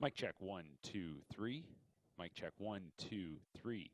Mic check 1, 2, 3. Mic check 1, 2, 3.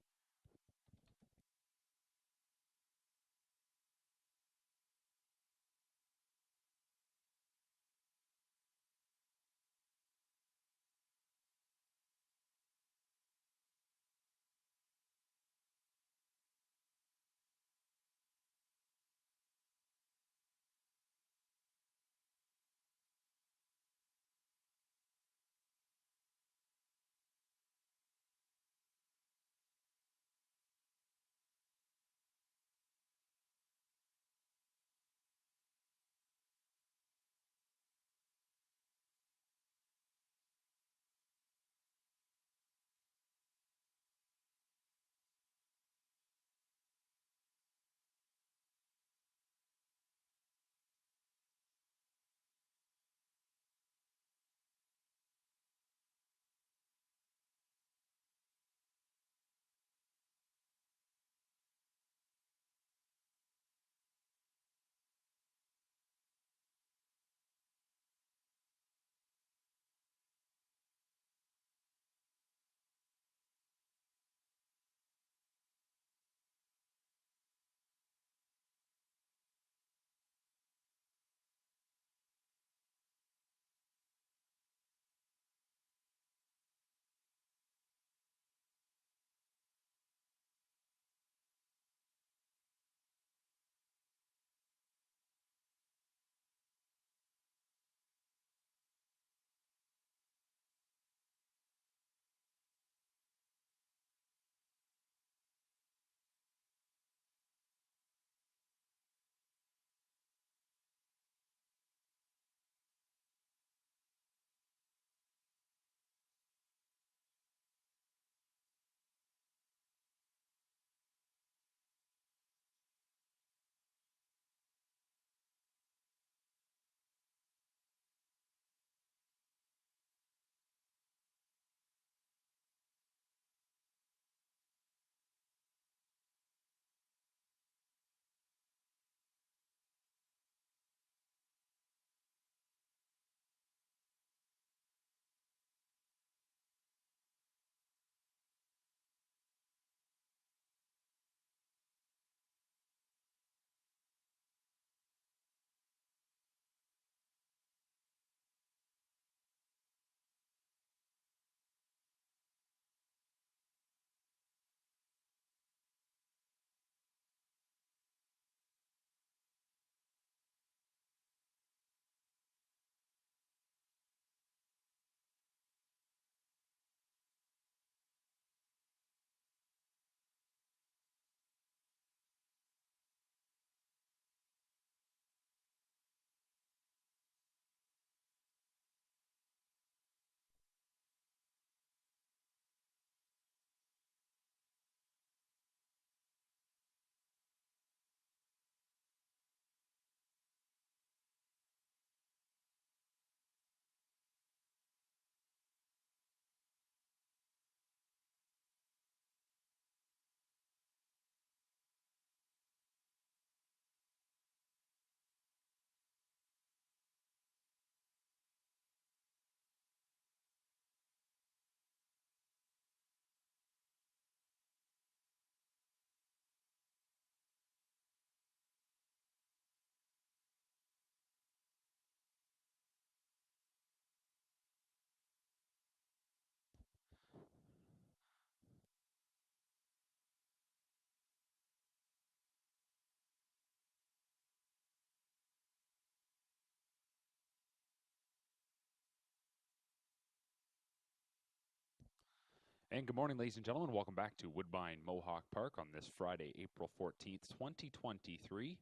And good morning, ladies and gentlemen. Welcome back to Woodbine Mohawk Park on this Friday, April 14th, 2023.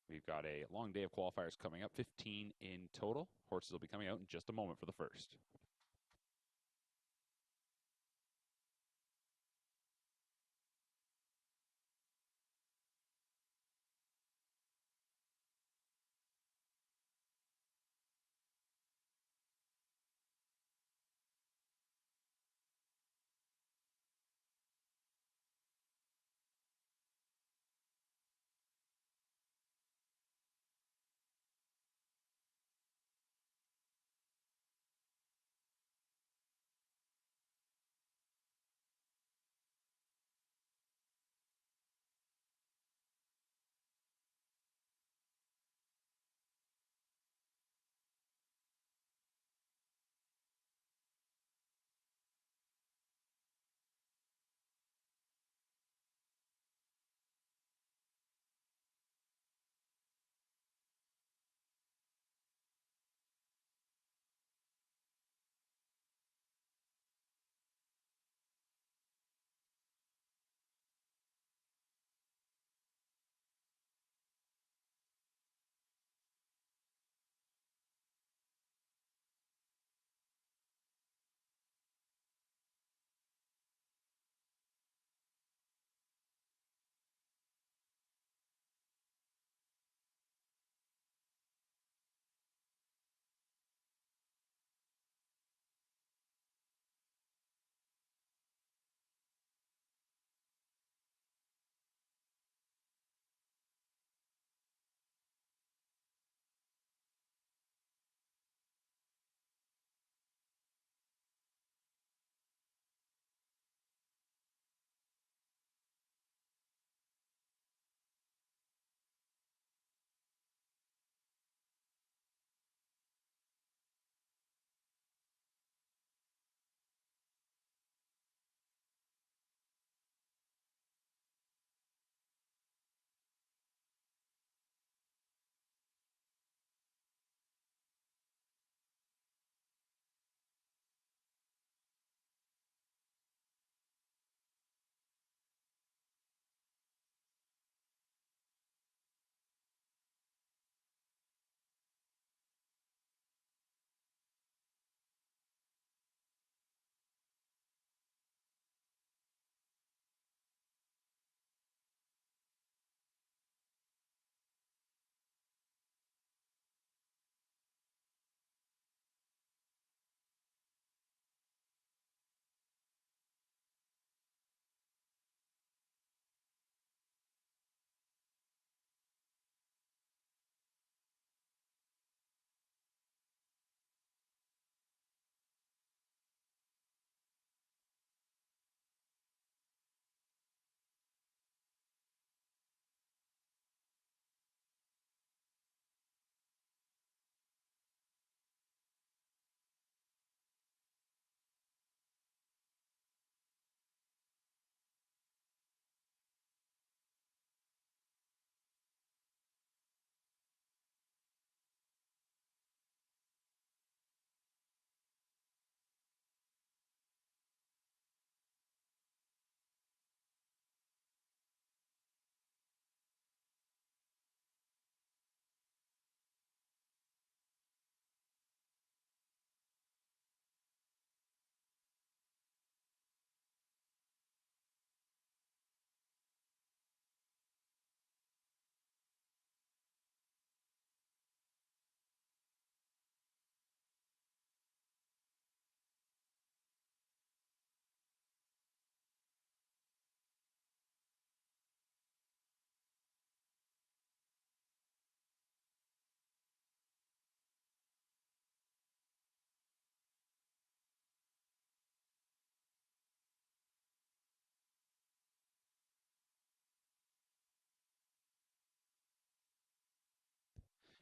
We've got a long day of qualifiers coming up, 15 in total. Horses will be coming out in just a moment for the first.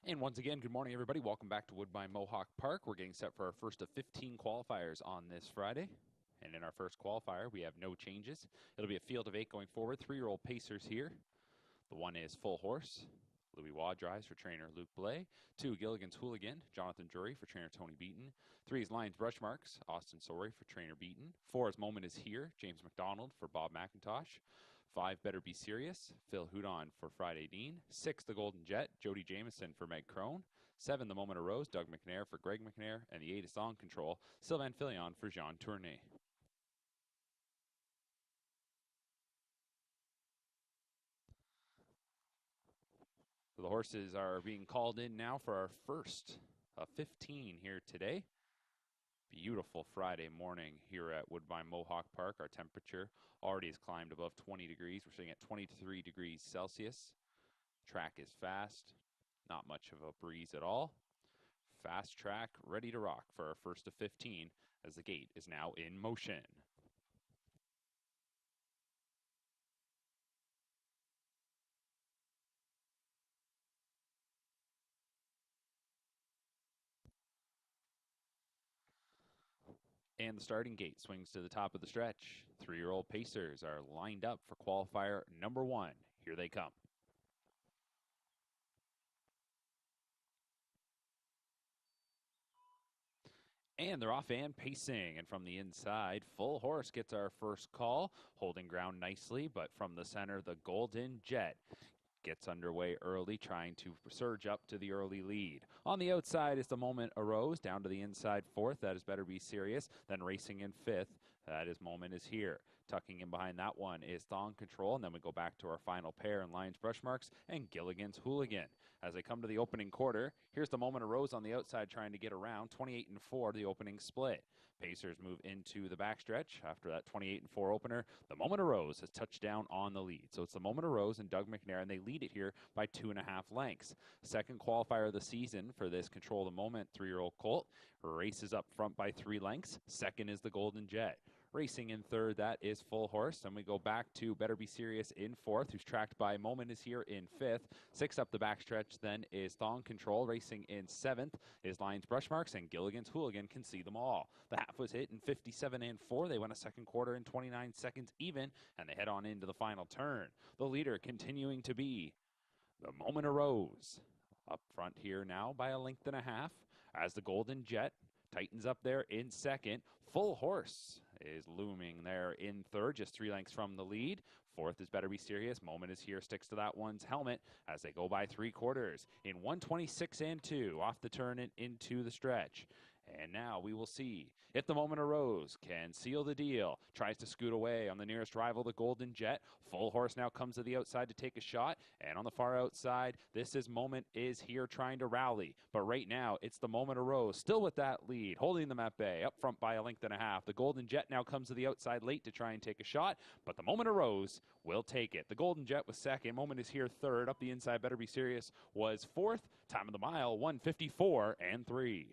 And once again, good morning, everybody. Welcome back to Woodbine Mohawk Park. We're getting set for our first of 15 qualifiers on this Friday. And in our first qualifier, we have no changes. It'll be a field of 8 going forward. 3-year-old Pacers here. The 1 is Full Horse. Louis Waugh drives for trainer Luke Blais. 2, Gilligan's Hooligan, Jonathan Drury for trainer Tony Beaton. 3 is Lions Brush Marks, Austin Sorey for trainer Beaton. 4 is Moment is Here, James McDonald for Bob McIntosh. 5, Better Be Serious, Phil Houdon for Friday Dean. 6, The Golden Jet, Jody Jameson for Meg Crone. 7, The Moment Arose, Doug McNair for Greg McNair. And the 8 is Song Control, Sylvain Filion for Jean Tournay. So the horses are being called in now for our first of 15 here today. Beautiful Friday morning here at Woodbine Mohawk Park. Our temperature already has climbed above 20 degrees. We're sitting at 23 degrees Celsius. Track is fast, not much of a breeze at all. Fast track, ready to rock for our first of 15 as the gate is now in motion. And the starting gate swings to the top of the stretch. 3-year-old Pacers are lined up for qualifier number 1. Here they come. And they're off and pacing. And from the inside, Full Horse gets our first call, holding ground nicely. But from the center, the Golden Jet gets underway early, trying to surge up to the early lead. On the outside is The Moment Arose, down to the inside 4th. That is Better Be Serious. Then racing in 5th. That is Moment Is Here. Tucking in behind that one is Thong Control, and then we go back to our final pair in Lions Brush Marks and Gilligan's Hooligan. As they come to the opening quarter, here's The Moment Arose on the outside trying to get around. 28-4, the opening split. Pacers move into the backstretch after that 28-4 opener. The Moment Arose has touched down on the lead. So it's The Moment Arose and Doug McNair, and they lead it here by 2.5 lengths. Second qualifier of the season for this Control the Moment 3-year-old colt. Races up front by 3 lengths. Second is the Golden Jet. Racing in 3rd, that is Full Horse. Then we go back to Better Be Serious in 4th, who's tracked by Moment Is Here in 5th. 6th up the backstretch, then is Thong Control. Racing in 7th is Lions Brush Marks, and Gilligan's Hooligan can see them all. The half was hit in 57-4. They went a second quarter in 29 seconds even, and they head on into the final turn. The leader continuing to be The Moment Arose. Up front here now by 1.5 lengths as the Golden Jet tightens up there in 2nd. Full Horse is looming there in 3rd, just 3 lengths from the lead. 4th is Better Be Serious. Moment Is Here, sticks to that one's helmet as they go by 3 quarters in 1:26-2 off the turn and into the stretch. And now we will see if The Moment Arose can seal the deal. Tries to scoot away on the nearest rival, the Golden Jet. Full Horse now comes to the outside to take a shot. And on the far outside, this is Moment Is Here trying to rally. But right now, it's The Moment Arose still with that lead, holding them at bay, up front by 1.5 lengths. The Golden Jet now comes to the outside late to try and take a shot. But The Moment Arose will take it. The Golden Jet was 2nd. Moment Is Here 3rd. Up the inside, Better Be Serious was 4th. Time of the mile, 1:54-3.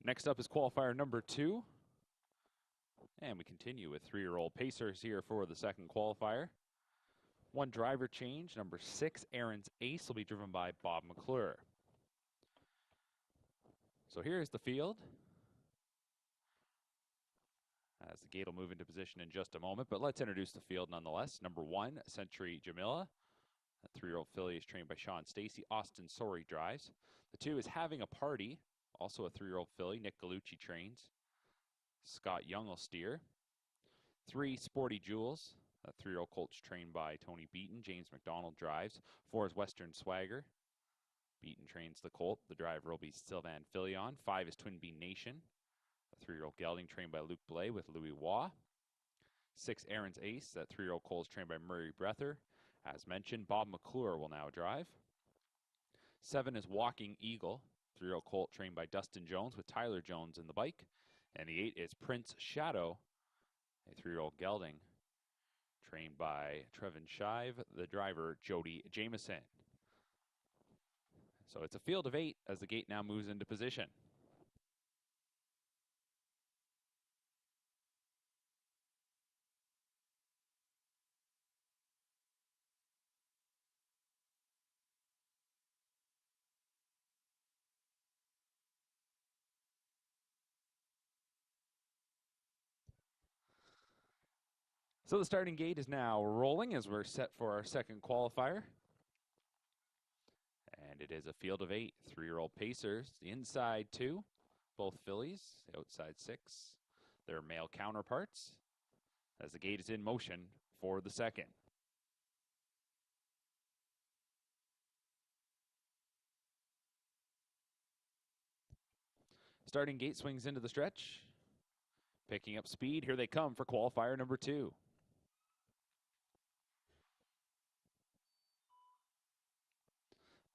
Next up is qualifier number 2. And we continue with 3-year-old Pacers here for the second qualifier. One driver change, number 6, Aaron's Ace, will be driven by Bob McClure. So here's the field. As the gate will move into position in just a moment, but let's introduce the field nonetheless. Number 1, Century Jamila. That 3-year-old filly is trained by Sean Stacy. Austin Sorey drives. The 2 is Having a Party, also a 3-year-old filly. Nick Gallucci trains. Scott Young will steer. 3, Sporty Jules. That 3-year-old colt's trained by Tony Beaton. James McDonald drives. 4 is Western Swagger. Beaton trains the colt. The driver will be Sylvain Filion. 5 is Twin Bee Nation. A 3-year-old gelding trained by Luke Blais with Louis Waugh. 6, Aaron's Ace. That 3-year-old colt is trained by Murray Breather. As mentioned, Bob McClure will now drive. 7 is Walking Eagle. 3-year-old colt trained by Dustin Jones with Tyler Jones in the bike. And the 8 is Prince Shadow, a 3-year-old gelding trained by Trevin Shive, the driver Jody Jameson. So it's a field of 8 as the gate now moves into position. So the starting gate is now rolling as we're set for our second qualifier. And it is a field of 8, 3-year-old Pacers. The inside 2, both fillies. The outside 6, their male counterparts. As the gate is in motion for the second. Starting gate swings into the stretch. Picking up speed. Here they come for qualifier number 2.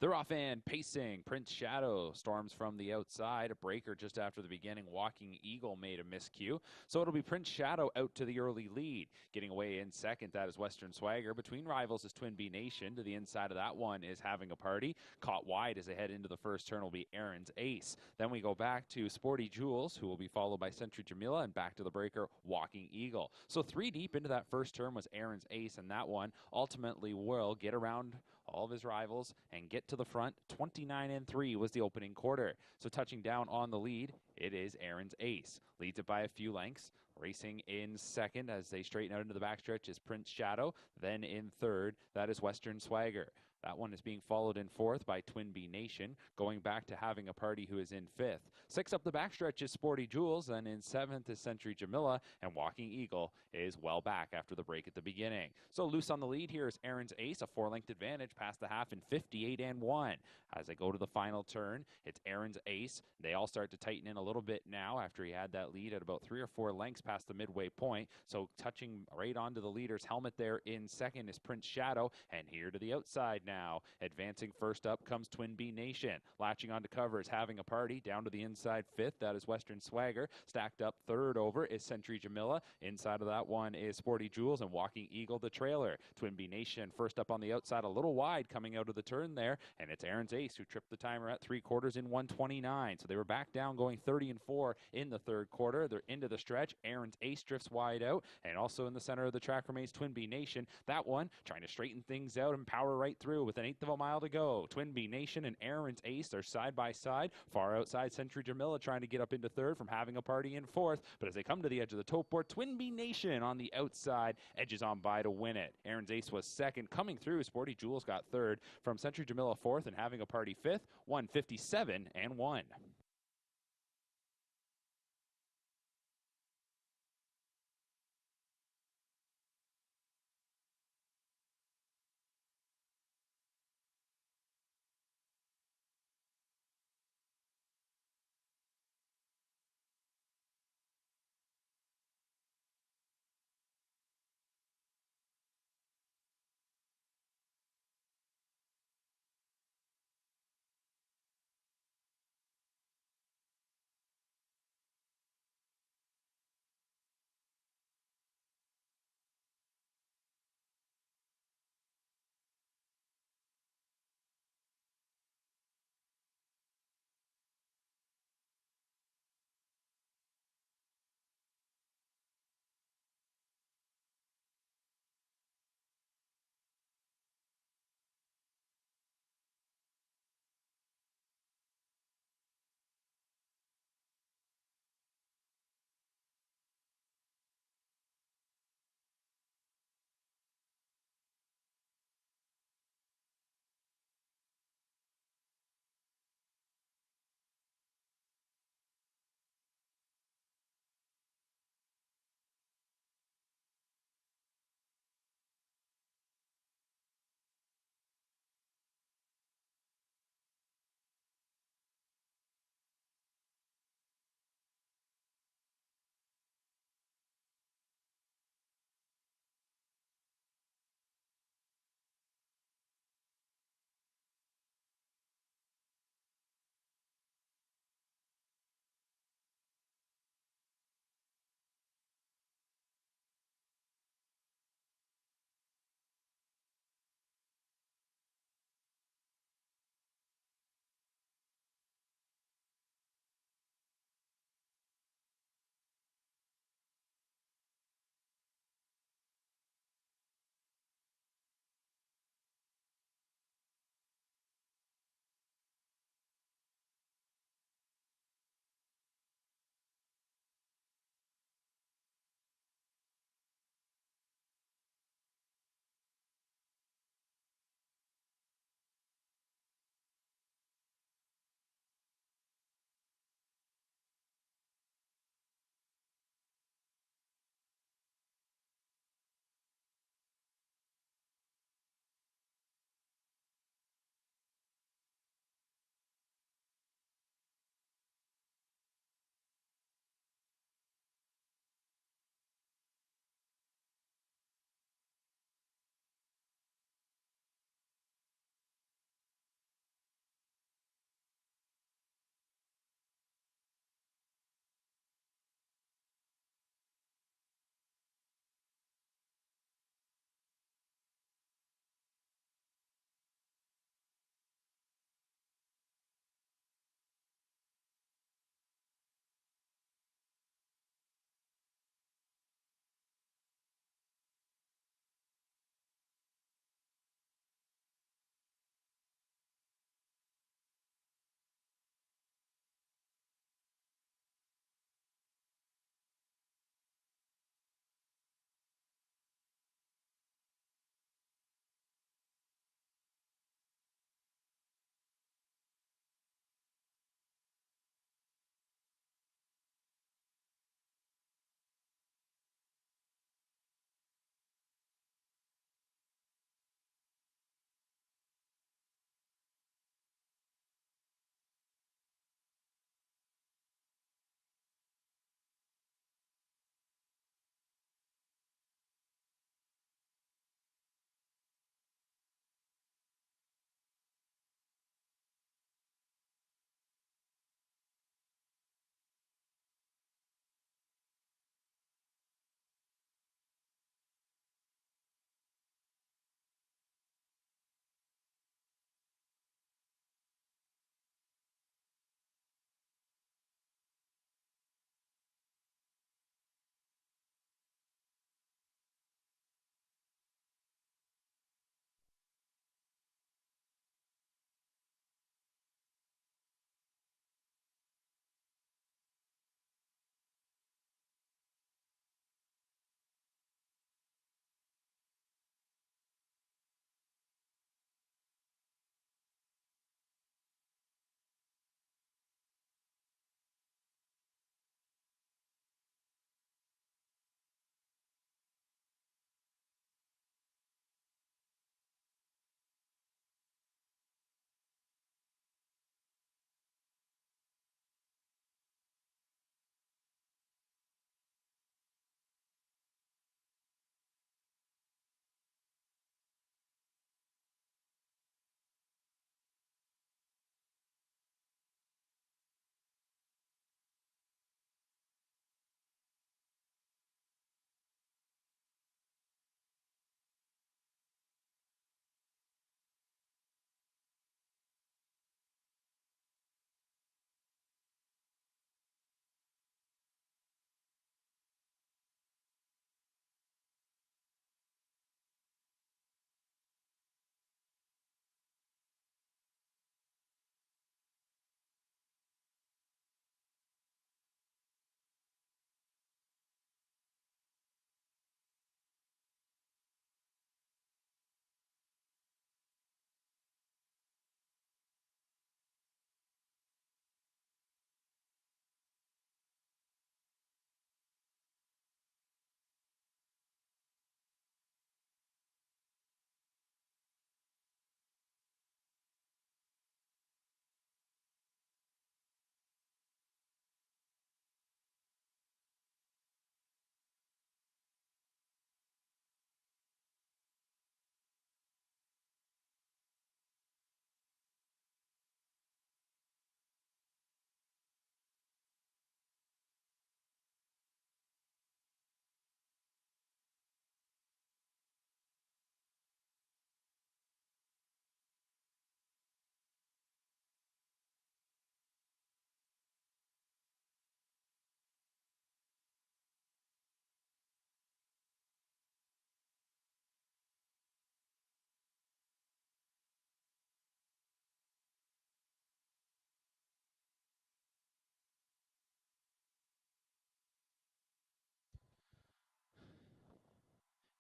They're off and pacing. Prince Shadow storms from the outside. A breaker just after the beginning. Walking Eagle made a miscue. So it'll be Prince Shadow out to the early lead. Getting away in second, that is Western Swagger. Between rivals is Twin Bee Nation. To the inside of that one is Having a Party. Caught wide as they head into the first turn will be Aaron's Ace. Then we go back to Sporty Jules, who will be followed by Century Jamila, and back to the breaker, Walking Eagle. So 3 deep into that first turn was Aaron's Ace, and that one ultimately will get around all of his rivals and get to the front. 29-3 was the opening quarter. So touching down on the lead, it is Aaron's Ace. Leads it by a few lengths. Racing in second as they straighten out into the backstretch is Prince Shadow. Then in third, that is Western Swagger. That one is being followed in fourth by Twin Bee Nation, going back to Having a Party, who is in fifth. 6 up the backstretch is Sporty Jules, and in seventh is Century Jamila, and Walking Eagle is well back after the break at the beginning. So loose on the lead here is Aaron's Ace, a 4-length advantage past the half in 58-1. As they go to the final turn, it's Aaron's Ace. They all start to tighten in a little bit now after he had that lead at about 3 or 4 lengths past the midway point. So touching right onto the leader's helmet there in second is Prince Shadow, and here to the outside now. Advancing first up comes Twin Bee Nation. Latching onto cover is Having a Party. Down to the inside fifth, that is Western Swagger. Stacked up third over is Century Jamila. Inside of that one is Sporty Jules, and Walking Eagle, the trailer. Twin Bee Nation first up on the outside, a little wide coming out of the turn there, and it's Aaron's Ace who tripped the timer at 3/4 in 1:29. So they were back down going 30-4 in the third quarter. They're into the stretch. Aaron's Ace drifts wide out, and also in the center of the track remains Twin Bee Nation. That one trying to straighten things out and power right through with an 1/8 of a mile to go. Twin Bee Nation and Aaron's Ace are side by side. Far outside, Century Jamila trying to get up into third from Having a Party in fourth. But as they come to the edge of the tote board, Twin Bee Nation on the outside edges on by to win it. Aaron's Ace was second. Coming through, Sporty Jules got third. From Century Jamila fourth and Having a Party fifth. 1:57-1.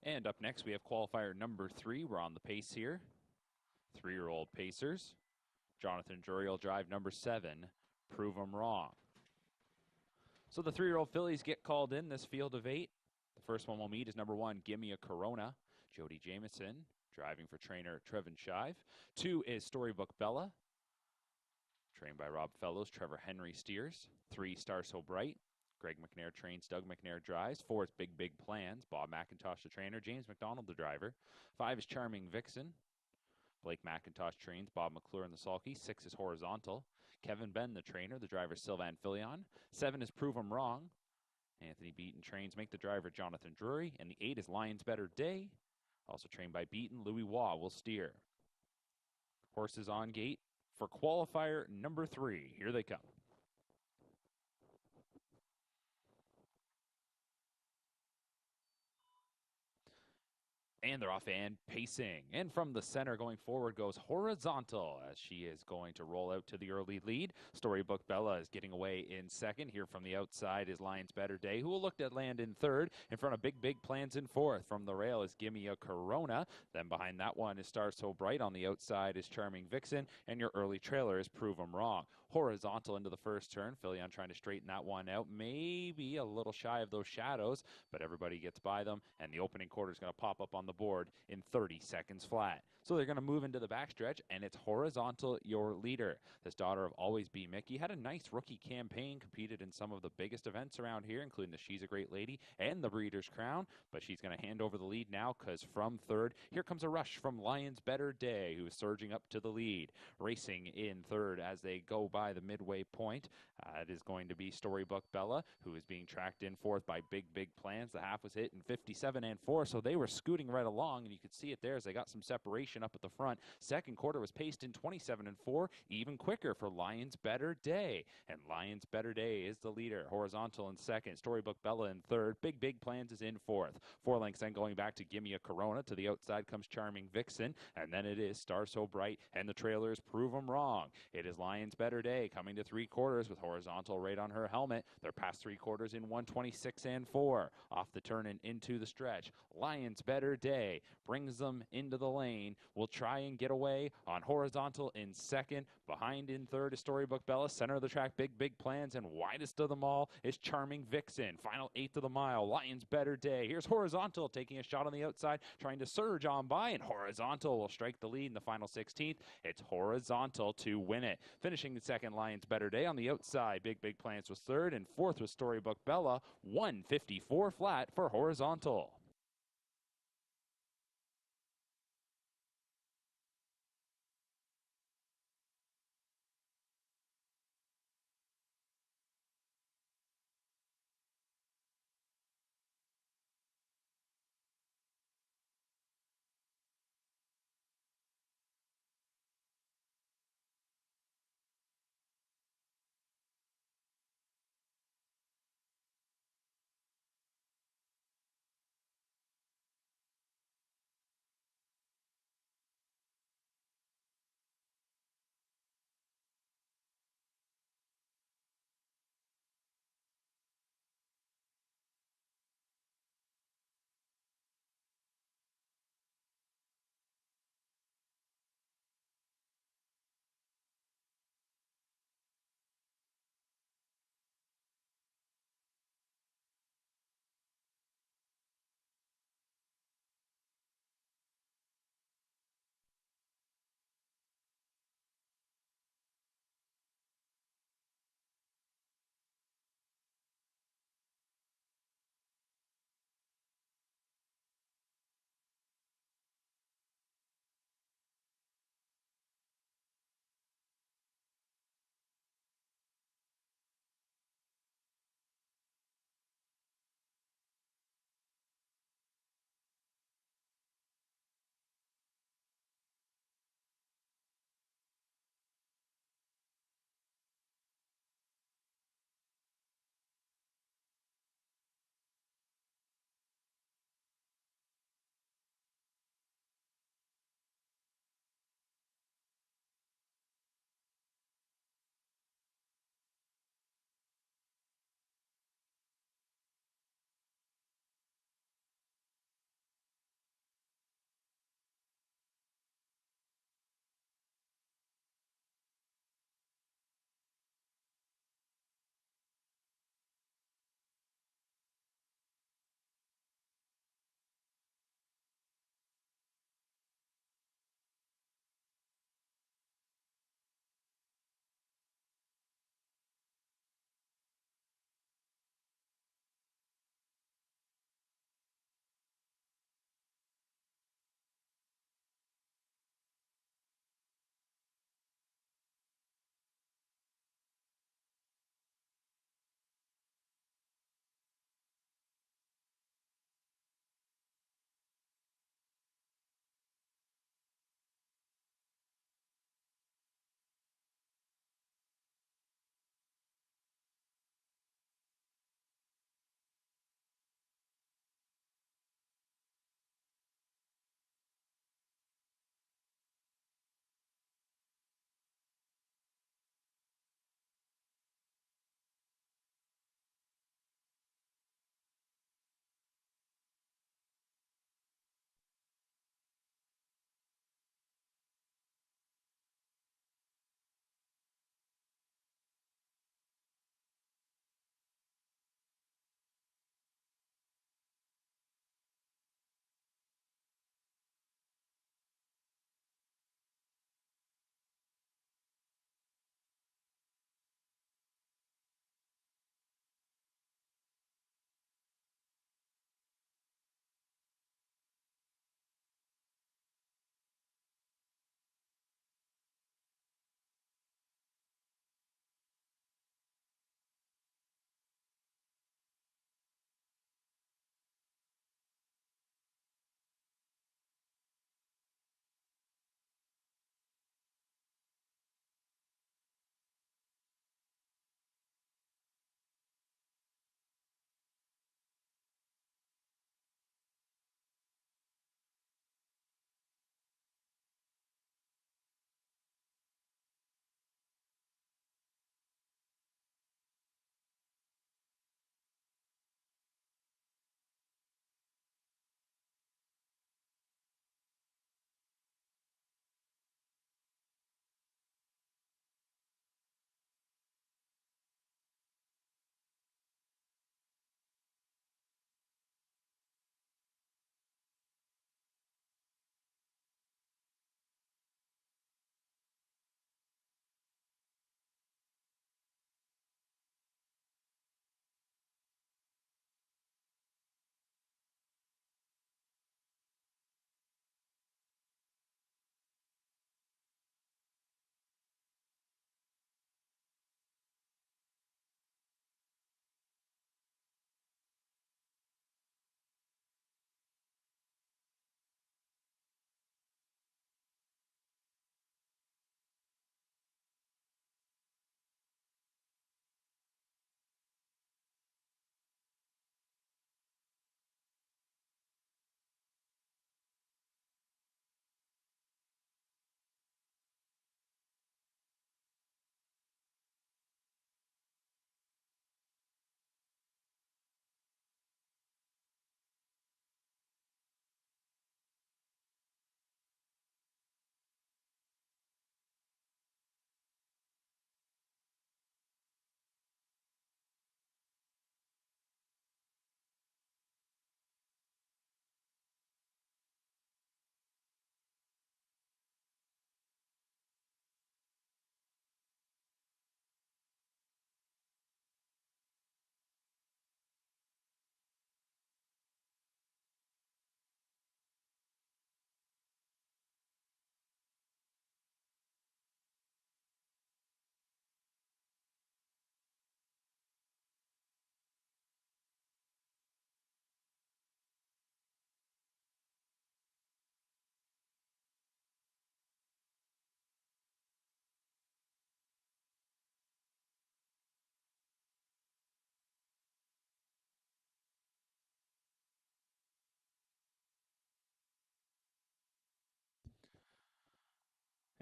And up next, we have qualifier number 3. We're on the pace here. 3-year-old Pacers. Jonathan Drury will drive number 7, Prove 'em Wrong. So the 3-year-old fillies get called in this field of 8. The first one we'll meet is number 1, Gimme a Corona, Jody Jamieson, driving for trainer Trevin Shive. 2 is Storybook Bella, trained by Rob Fellows, Trevor Henry steers. 3, Star So Bright, Greg McNair trains, Doug McNair drives. 4 is Big Big Plans, Bob McIntosh the trainer, James McDonald the driver. 5 is Charming Vixen, Blake McIntosh trains, Bob McClure in the sulky. 6 is Horizontal, Kevin Ben the trainer, the driver Sylvan Filion. 7 is Prove 'em Wrong, Anthony Beaton trains, make the driver Jonathan Drury. And the 8 is Lions Better Day, also trained by Beaton, Louis Waugh will steer. Horses on gate for qualifier number 3. Here they come. And they're off and pacing. And from the center going forward goes Horizontal, as she is going to roll out to the early lead. Storybook Bella is getting away in second. Here from the outside is Lions Better Day, who will look to land in third. In front of Big Big Plans in fourth. From the rail is Gimme a Corona. Then behind that one is Star So Bright. On the outside is Charming Vixen. And your early trailer is Prove 'em Wrong. Horizontal into the first turn. Filion trying to straighten that one out. Maybe a little shy of those shadows, but everybody gets by them. And the opening quarter is going to pop up on the board in 30 seconds flat. So they're going to move into the backstretch, and it's Horizontal, your leader. This daughter of Always Be Mickey had a nice rookie campaign, competed in some of the biggest events around here, including the She's a Great Lady and the Breeders' Crown, but she's going to hand over the lead now because from third, here comes a rush from Lions Better Day, who is surging up to the lead. Racing in third as they go by the midway point. It is going to be Storybook Bella, who is being tracked in fourth by Big Big Plans. The half was hit in 57 and 4, so they were scooting right along, and you could see it there as they got some separation up at the front. Second quarter was paced in 27 and 4, even quicker for Lions Better Day. And Lions Better Day is the leader. Horizontal in second, Storybook Bella in third, Big Big Plans is in fourth. 4 lengths then going back to Gimme a Corona. To the outside comes Charming Vixen, and then it is Star So Bright, and the trailers Prove 'em Wrong. It is Lions Better Day coming to 3 quarters with Horizontal right on her helmet. They're past 3 quarters in 126 and 4. Off the turn and into the stretch. Lions Better Day brings them into the lane. Will try and get away on Horizontal in second. Behind in third is Storybook Bella. Center of the track, Big Big Plans, and widest of them all is Charming Vixen. Final 1/8 of the mile, Lions Better Day. Here's Horizontal taking a shot on the outside, trying to surge on by, and Horizontal will strike the lead in the final 16th. It's Horizontal to win it. Finishing the second, Lions Better Day. On the outside, Big Big Plans was third, and fourth was Storybook Bella. 154 flat for Horizontal.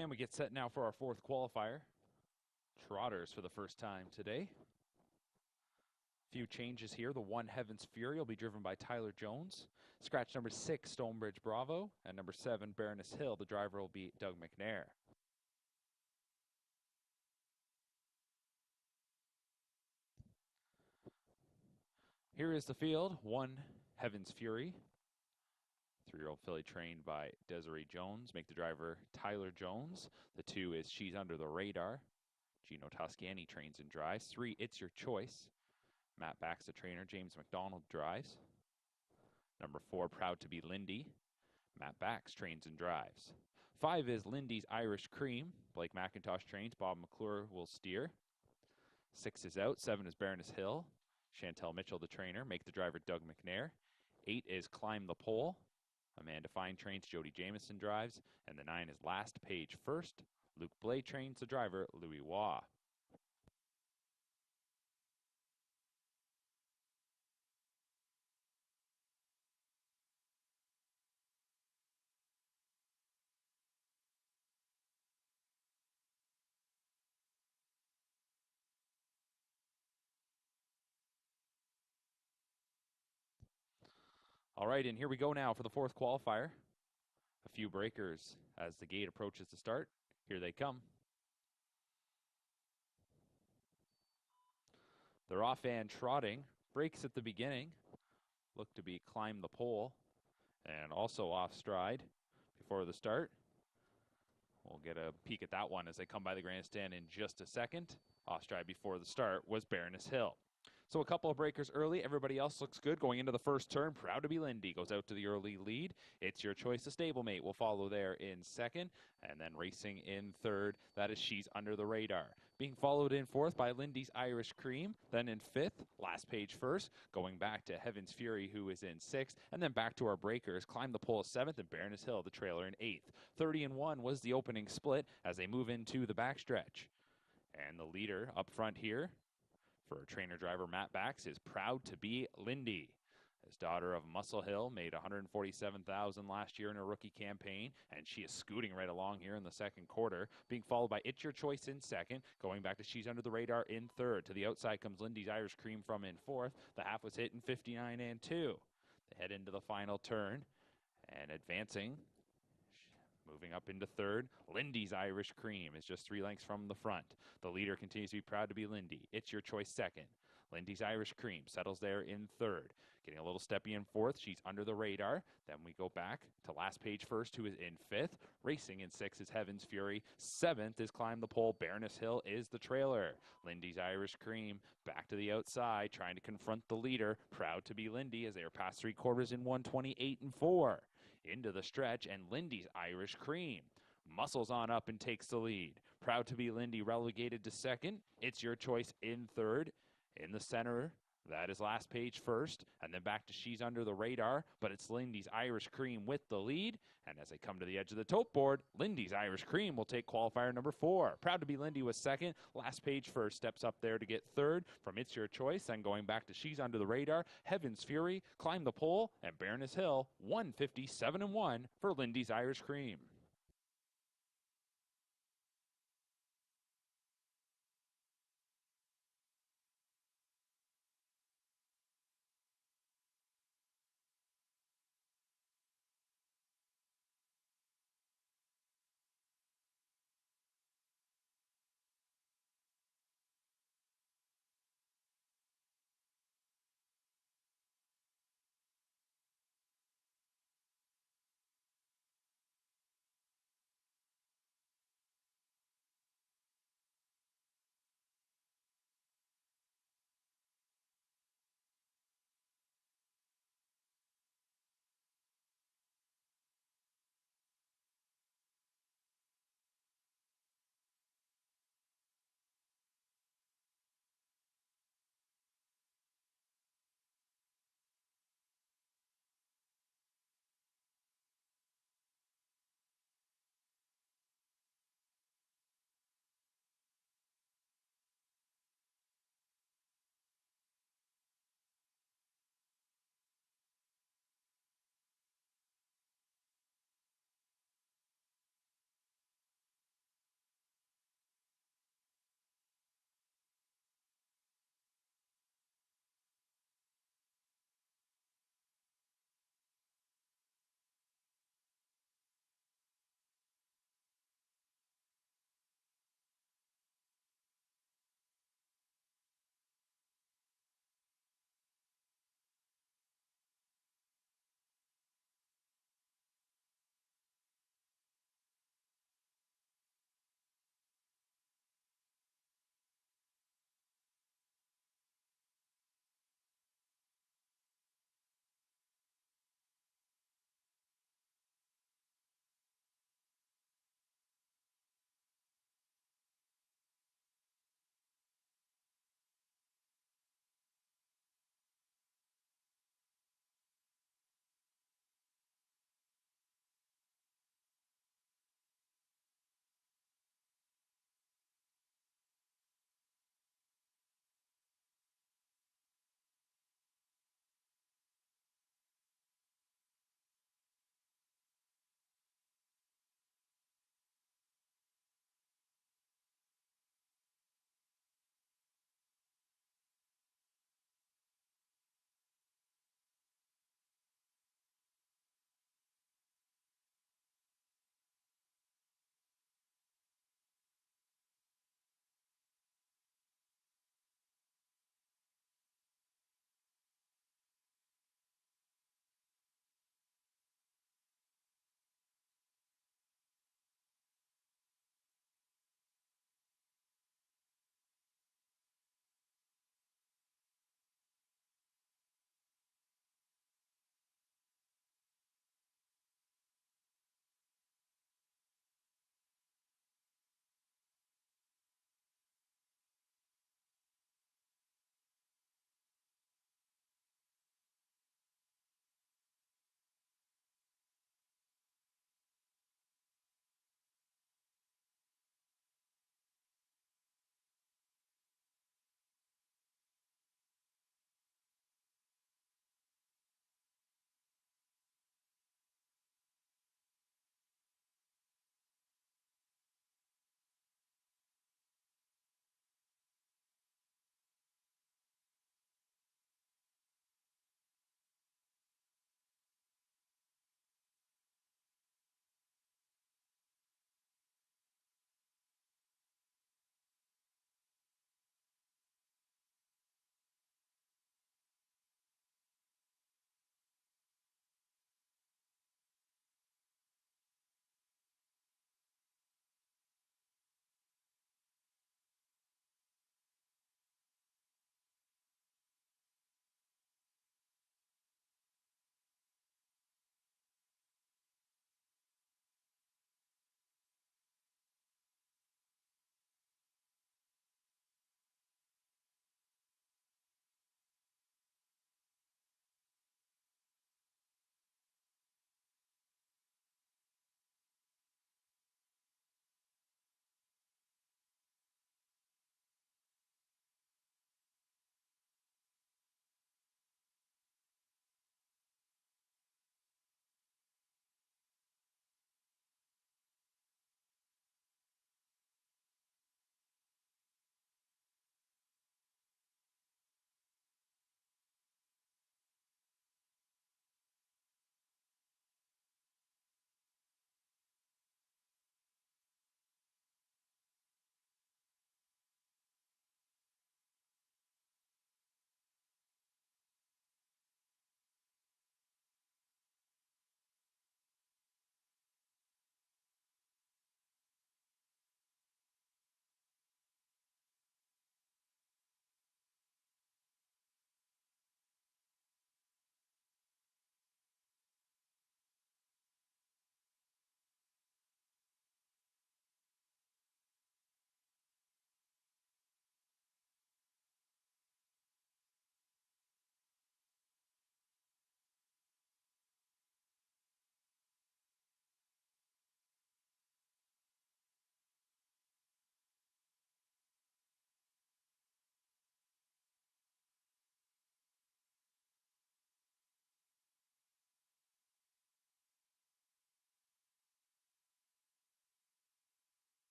And we get set now for our fourth qualifier. Trotters for the first time today. Few changes here. The 1 Heaven's Fury will be driven by Tyler Jones. Scratch number 6, Stonebridge Bravo. And number 7, Baroness Hill. The driver will be Doug McNair. Here is the field. 1 Heaven's Fury. 3-year-old filly trained by Desiree Jones. Make the driver Tyler Jones. The 2 is She's Under the Radar. Gino Toscani trains and drives. 3, It's Your Choice. Matt Bax, the trainer. James McDonald drives. Number 4, Proud to be Lindy. Matt Bax trains and drives. 5 is Lindy's Irish Cream. Blake McIntosh trains. Bob McClure will steer. 6 is out. 7 is Baroness Hill. Chantel Mitchell, the trainer. Make the driver Doug McNair. 8 is Climb the Pole. Amanda Fine trains. Jody Jamieson drives. And the 9 is Last Page First. Luke Blay trains the driver Louis Waugh. All right, and here we go now for the fourth qualifier. A few breakers as the gate approaches the start. Here they come. They're off and trotting. Breaks at the beginning. Look to be Climb the Pole. And also off stride before the start. We'll get a peek at that one as they come by the grandstand in just a second. Off stride before the start was Baroness Hill. So a couple of breakers early. Everybody else looks good going into the first turn. Proud to be Lindy goes out to the early lead. It's Your Choice, the stablemate will follow there in second. And then racing in third, that is She's Under the Radar. Being followed in fourth by Lindy's Irish Cream. Then in fifth, Last Page First. Going back to Heaven's Fury, who is in sixth. And then back to our breakers. Climb the Pole seventh and Baroness Hill, the trailer, in eighth. 30-1 was the opening split as they move into the backstretch. And the leader up front here for trainer driver Matt Bax is Proud to be Lindy. His daughter of Muscle Hill made $147,000 last year in her rookie campaign, and she is scooting right along here in the second quarter, being followed by It's Your Choice in second, going back to She's Under the Radar in third. To the outside comes Lindy's Irish Cream from in fourth. The half was hit in 59-2. They head into the final turn, and advancing, moving up into third, Lindy's Irish Cream is just 3 lengths from the front. The leader continues to be Proud to be Lindy. It's Your Choice second. Lindy's Irish Cream settles there in third. Getting a little steppy in fourth. She's Under the Radar. Then we go back to Last Page First, who is in fifth. Racing in sixth is Heaven's Fury. Seventh is Climb the Pole. Baroness Hill is the trailer. Lindy's Irish Cream back to the outside, trying to confront the leader. Proud to be Lindy as they are past 3/4 in 128-4. Into the stretch, and Lindy's Irish Cream muscles on up and takes the lead. Proud to be Lindy relegated to second. It's Your Choice in third. In the center, that is Last Page First, and then back to She's Under the Radar, but it's Lindy's Irish Cream with the lead. And as they come to the edge of the tote board, Lindy's Irish Cream will take qualifier number 4. Proud to be Lindy was second. Last Page First steps up there to get third from It's Your Choice, then going back to She's Under the Radar, Heaven's Fury, Climb the Pole, and Baroness Hill, 157-1 for Lindy's Irish Cream.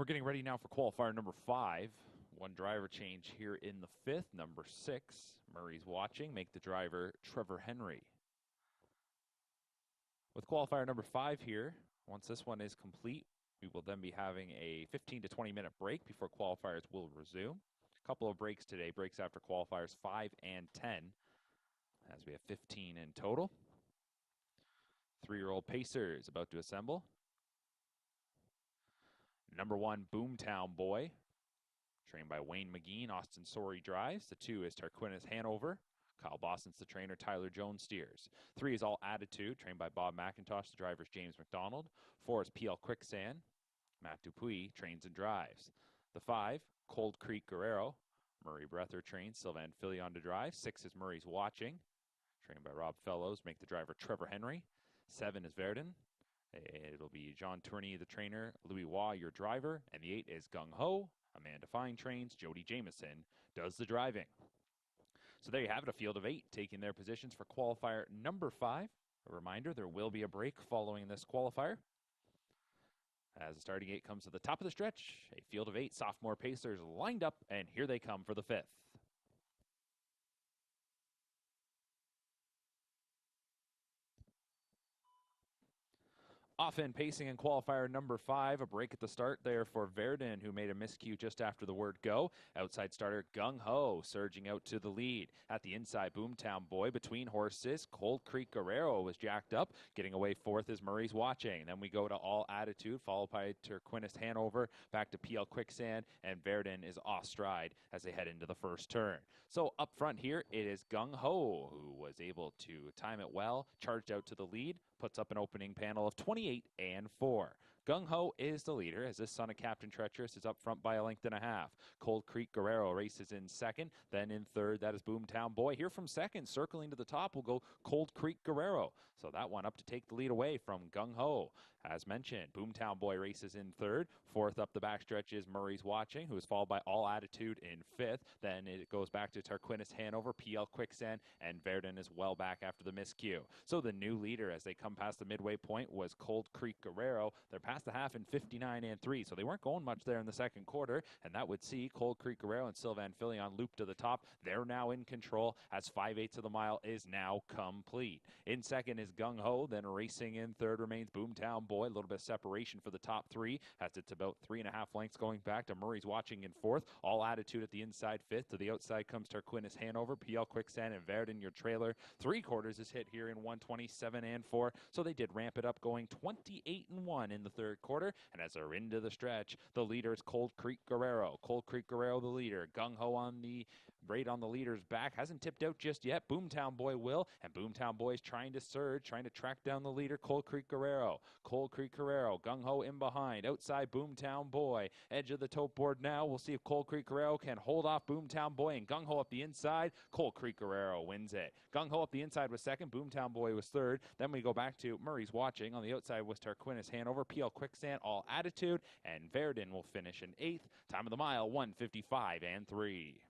We're getting ready now for qualifier number 5. One driver change here in the 5th, number 6. Murray's watching. Make the driver Trevor Henry. With qualifier number 5 here, once this one is complete, we will then be having a 15 to 20 minute break before qualifiers will resume. A couple of breaks today, breaks after qualifiers 5 and 10, as we have 15 in total. 3-year-old Pacer is about to assemble. Number 1, Boomtown Boy, trained by Wayne McGee. Austin Sorey drives. The 2 is Tarquinius Hanover. Kyle Boston's the trainer. Tyler Jones steers. 3 is All Attitude, trained by Bob McIntosh. The driver's James McDonald. 4 is PL Quicksand. Matt Dupuis trains and drives. The 5, Cold Creek Guerrero. Murray Breather trains. Sylvain Filion to drive. 6 is Murray's Watching, trained by Rob Fellows. Make the driver Trevor Henry. 7 is Verdun. It'll be John Tourney, the trainer. Louis Waugh, your driver. And the 8 is Gung Ho. Amanda Fine trains. Jody Jameson does the driving. So there you have it, a field of 8 taking their positions for qualifier number 5. A reminder, there will be a break following this qualifier. As the starting 8 comes to the top of the stretch, a field of 8 sophomore Pacers lined up, and here they come for the 5th. Off in pacing in qualifier number 5, a break at the start there for Verdun, who made a miscue just after the word go. Outside starter Gung Ho surging out to the lead. At the inside, Boomtown Boy between horses. Cold Creek Guerrero was jacked up. Getting away 4th is Murray's Watching. Then we go to All Attitude, followed by Tarquinius Hanover, back to PL Quicksand, and Verdun is off stride as they head into the first turn. So up front here, it is Gung Ho, who was able to time it well, charged out to the lead, puts up an opening panel of 28 and 4. Gung Ho is the leader, as this son of Captain Treacherous is up front by a length and a half. Cold Creek Guerrero races in second. Then in third, that is Boomtown Boy. Here from second, circling to the top, will go Cold Creek Guerrero. So that one up to take the lead away from Gung Ho. As mentioned, Boomtown Boy races in third. 4th up the backstretch is Murray's Watching, who is followed by All Attitude in 5th. Then it goes back to Tarquinius Hanover, PL Quicksand, and Verdun is well back after the miscue. So the new leader, as they come past the midway point, was Cold Creek Guerrero. They're past the half in 59 and 3, so they weren't going much there in the second quarter, and that would see Cold Creek Guerrero and Sylvain Filion loop to the top. They're now in control, as 5/8 of the mile is now complete. In second is Gung Ho, then racing in third remains Boomtown Boy. A little bit of separation for the top 3, as it's about 3.5 lengths going back to Murray's Watching in 4th. All Attitude at the inside 5th. To the outside comes Tarquinius Hanover, PL Quicksand, and Verdun, your trailer. 3/4 is hit here in 127 and 4, so they did ramp it up, going 28 and 1 in the third quarter. And as they're into the stretch, the leader is Cold Creek Guerrero. Cold Creek Guerrero, the leader. Gung Ho on the leader's back. Hasn't tipped out just yet. Boomtown Boy will, and Boomtown Boy is trying to surge, trying to track down the leader, Cold Creek Guerrero. Cold Creek Guerrero, Gung Ho in behind. Outside, Boomtown Boy. Edge of the tote board now. We'll see if Cold Creek Guerrero can hold off Boomtown Boy, and Gung Ho up the inside. Cold Creek Guerrero wins it. Gung Ho up the inside was second. Boomtown Boy was third. Then we go back to Murray's Watching. On the outside was Tarquinius Hanover, PL Quicksand, All Attitude, and Verdun will finish in 8th. Time of the mile, 1:55 and 3.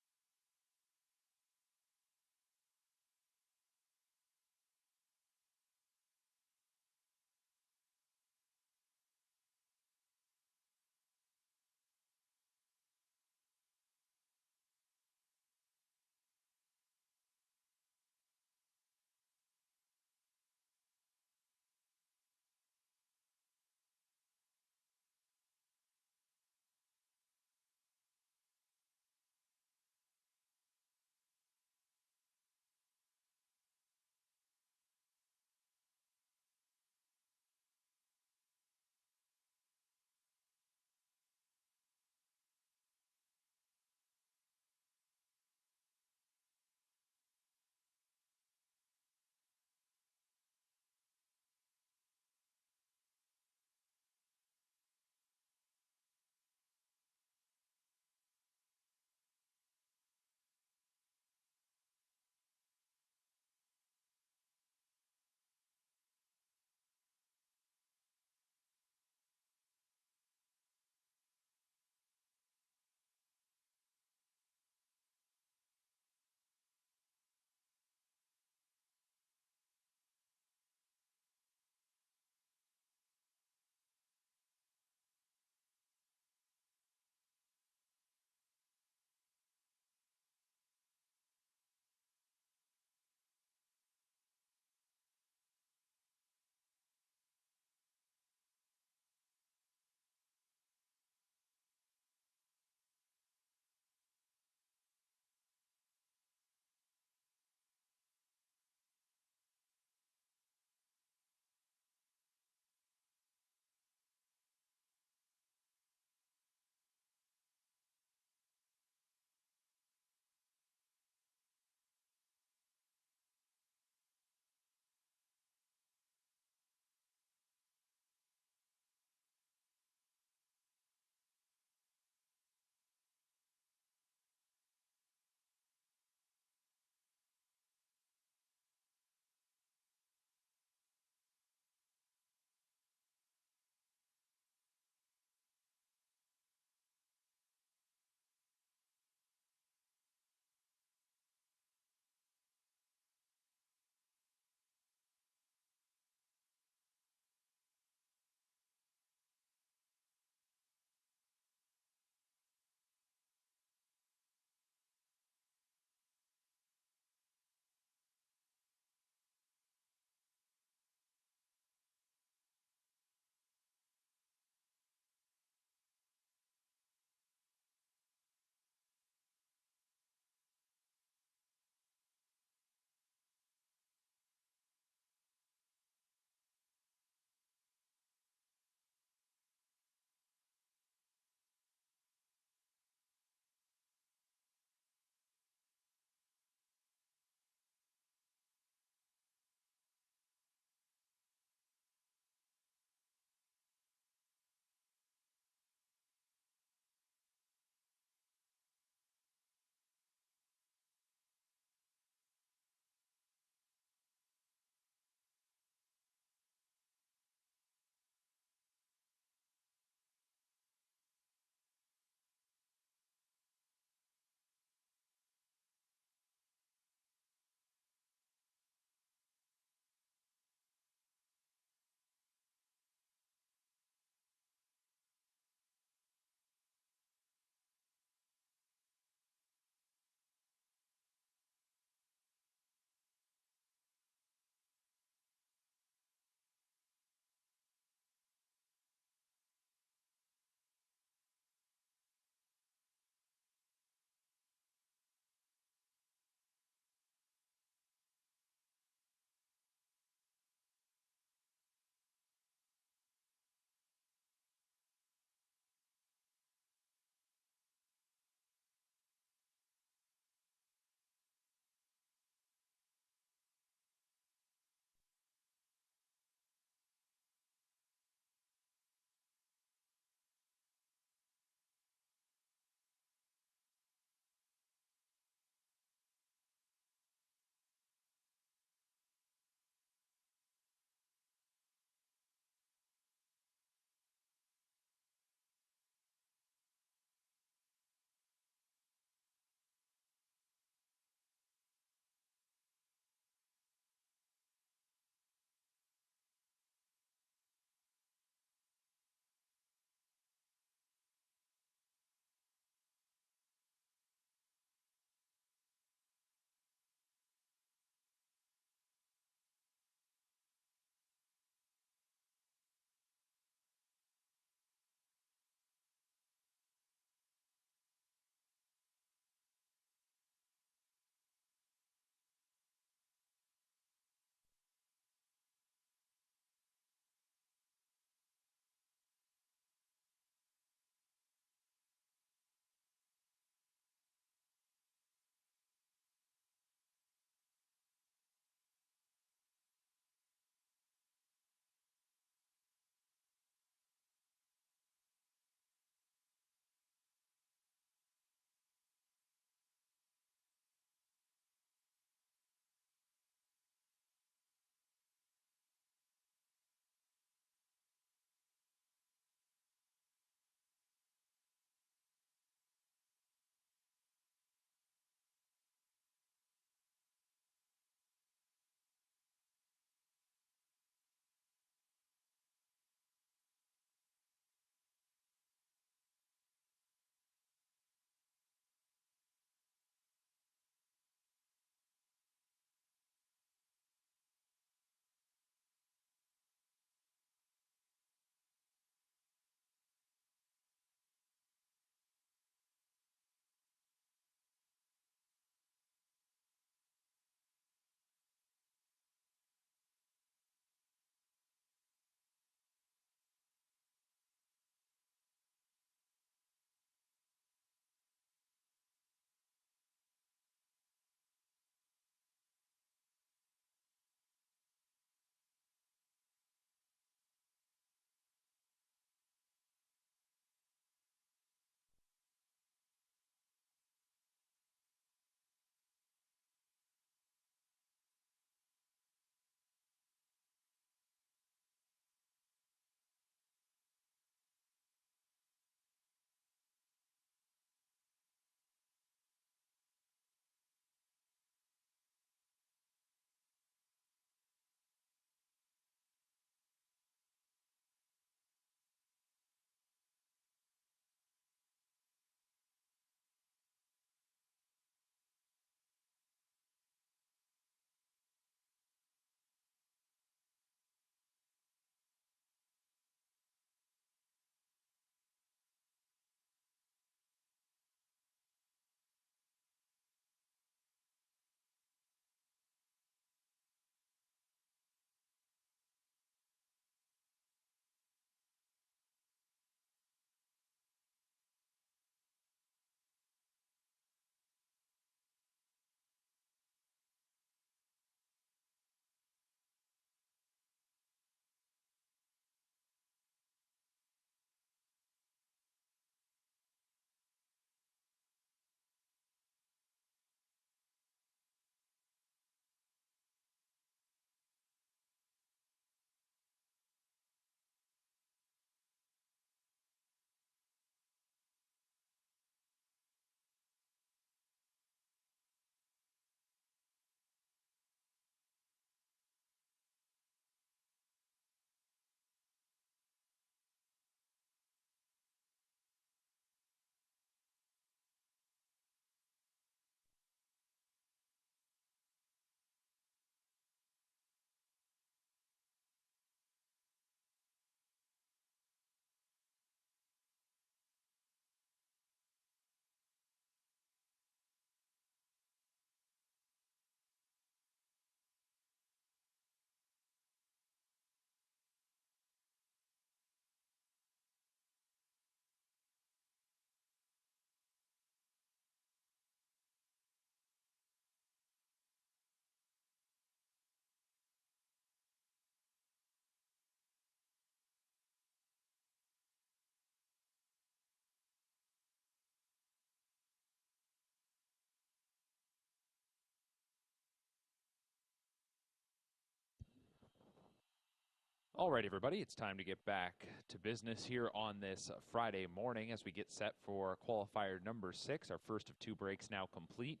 All right, everybody, it's time to get back to business here on this Friday morning as we get set for qualifier number 6. Our first of 2 breaks now complete.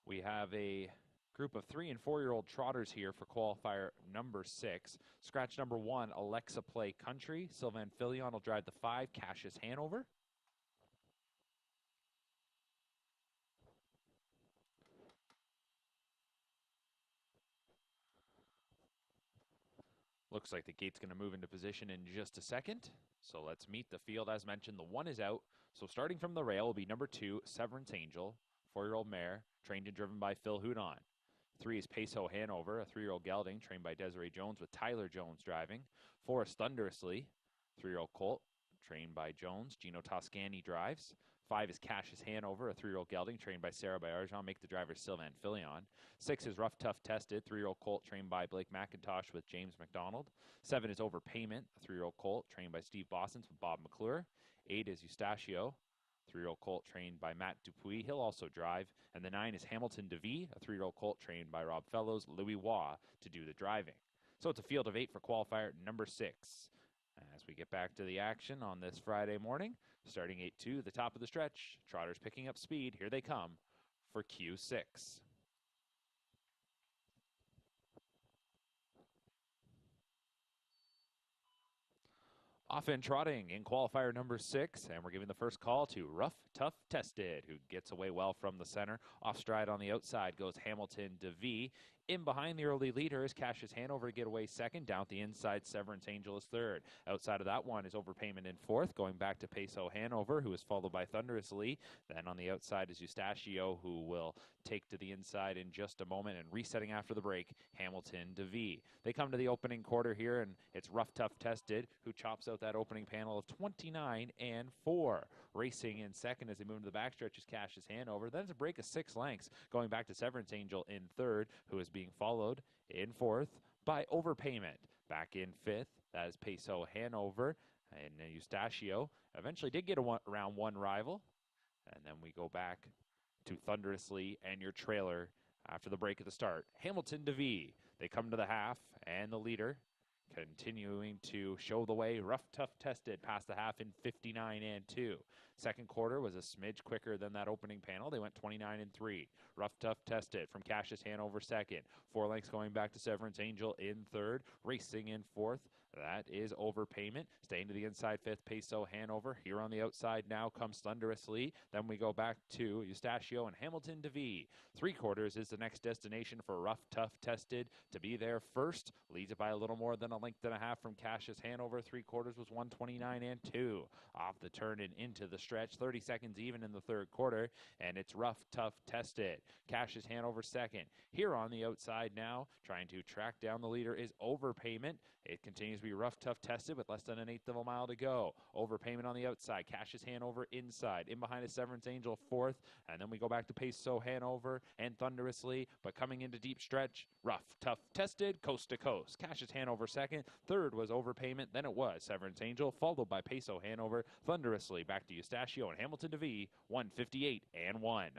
We have a group of 3- and 4-year-old trotters here for qualifier number 6. Scratch number 1, Alexa Play Country. Sylvain Filion will drive the 5, Cassius Hanover. Looks like the gate's going to move into position in just a second. So let's meet the field. As mentioned, the 1 is out. So starting from the rail will be number 2, Severance Angel, 4-year-old mare, trained and driven by Phil Houdon. 3 is Peso Hanover, a 3-year-old gelding, trained by Desiree Jones with Tyler Jones driving. 4 is Thunderously, 3-year-old colt, trained by Jones. Gino Toscani drives. 5 is Cassius Hanover, a 3-year-old gelding, trained by Sarah Bayarjan. Make the driver Sylvain Filion. 6 is Rough Tough Tested, 3-year-old colt, trained by Blake McIntosh with James McDonald. 7 is Overpayment, a 3-year-old colt, trained by Steve Bossens with Bob McClure. 8 is Eustachio, 3-year-old colt trained by Matt Dupuis. He'll also drive. And the 9 is Hamilton DeVee, a 3-year-old colt trained by Rob Fellows, Louis Waugh to do the driving. So it's a field of 8 for qualifier number 6. As we get back to the action on this Friday morning, starting 8-2, the top of the stretch. Trotters picking up speed. Here they come for Q6. Off and trotting in qualifier number 6, and we're giving the first call to Rough Tough Tested, who gets away well from the center. Off stride on the outside goes Hamilton DeVee. In behind the early leader is Cassius Hanover to get away second. Down the inside, Severance Angel is third. Outside of that one is Overpayment in fourth, going back to Peso Hanover, who is followed by Thunderously. Then on the outside is Eustachio, who will take to the inside in just a moment, and resetting after the break, Hamilton DeVee. They come to the opening quarter here, and it's Rough Tough Tested, who chops out that opening panel of 29 and 4. Racing in second as they move to the backstretch is Cassius Hanover. Then it's a break of 6 lengths, going back to Severance Angel in third, who is being followed in fourth by Overpayment. Back in fifth, that is Peso Hanover, and Eustachio eventually did get a round 1 rival. And then we go back to Thunderously and your trailer after the break at the start. Hamilton DeVee. They come to the half, and the leader continuing to show the way. Rough Tough Tested past the half in 59 and 2. Second quarter was a smidge quicker than that opening panel. They went 29 and 3. Rough Tough Tested from Cassius Hanover second. 4 lengths going back to Severance Angel in third. Racing in fourth, that is Overpayment. Staying to the inside fifth, Peso Hanover. Here on the outside now comes Thunderously. Then we go back to Eustachio and Hamilton DeVee. 3 quarters is the next destination for Rough Tough Tested to be there first. Leads it by a little more than a length and a half from Cassius Hanover. 3 quarters was 129 and 2. Off the turn and into the stretch. 30 seconds even in the third quarter. And it's Rough Tough Tested. Cassius Hanover second. Here on the outside now, trying to track down the leader is Overpayment. It continues to be Rough Tough Tested with less than an eighth of a mile to go. Overpayment on the outside. Cassius Hanover inside. In behind is Severance Angel fourth. And then we go back to Peso Hanover and Thunderously. But coming into deep stretch, Rough Tough Tested, coast to coast. Cassius Hanover second. Third was Overpayment. Then it was Severance Angel, followed by Peso Hanover. Thunderously back to Eustachio and Hamilton DeVee, 158 and 1.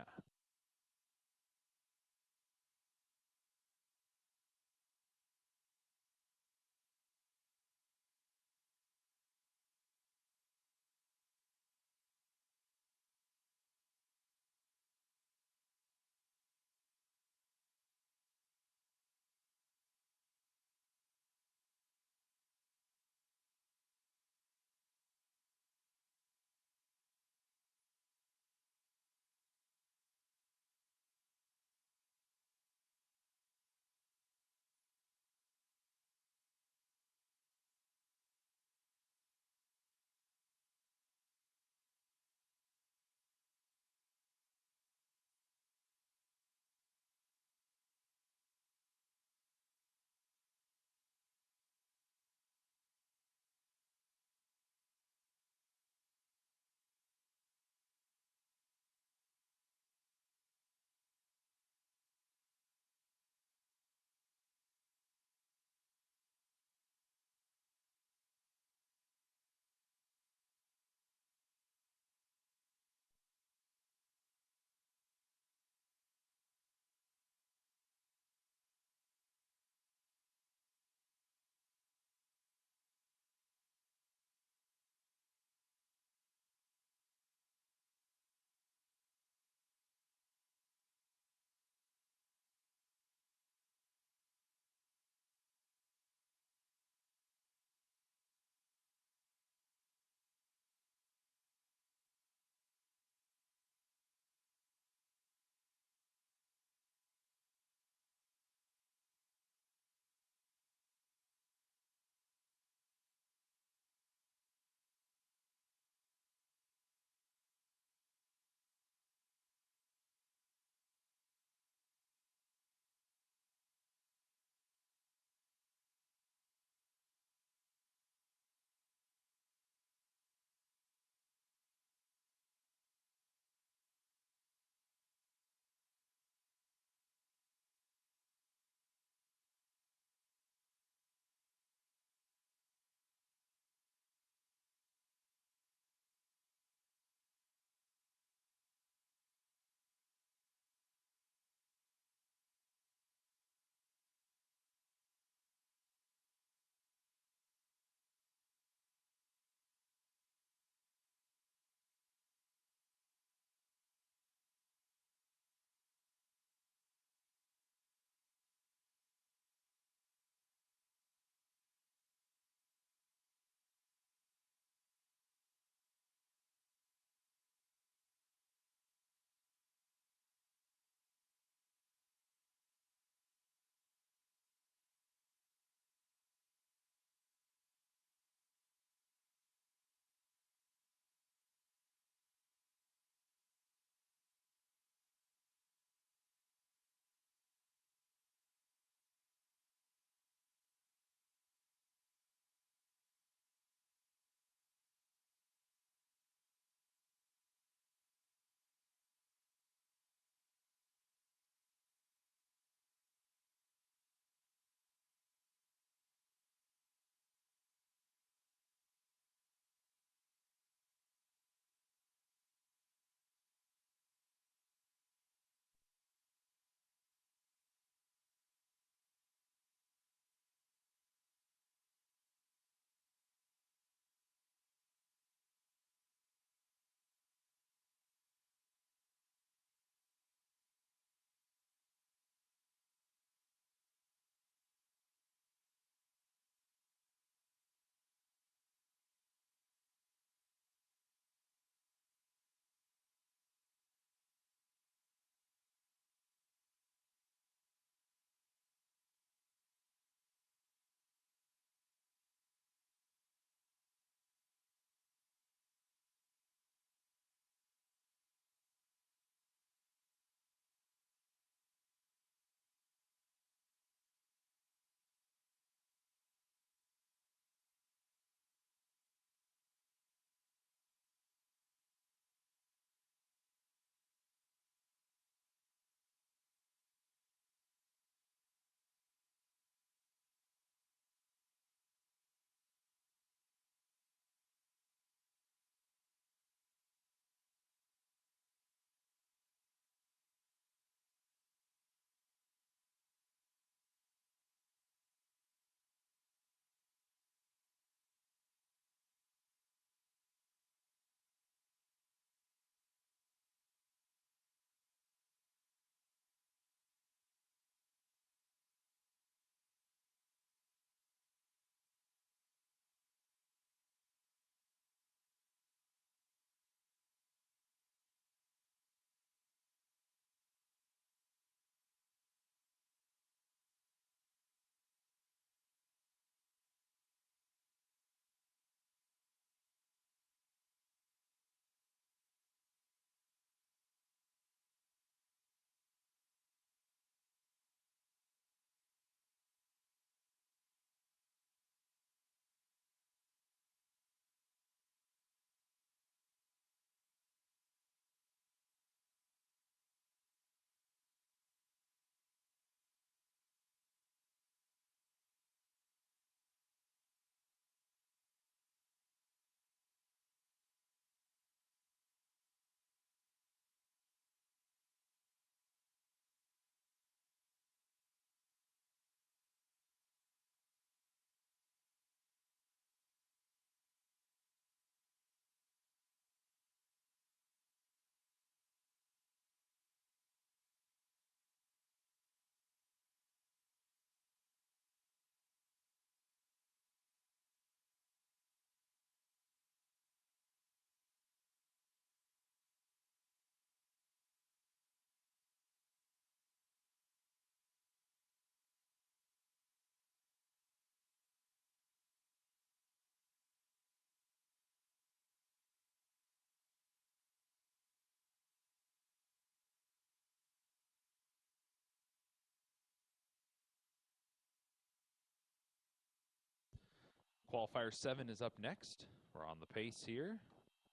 Qualifier 7 is up next. We're on the pace here.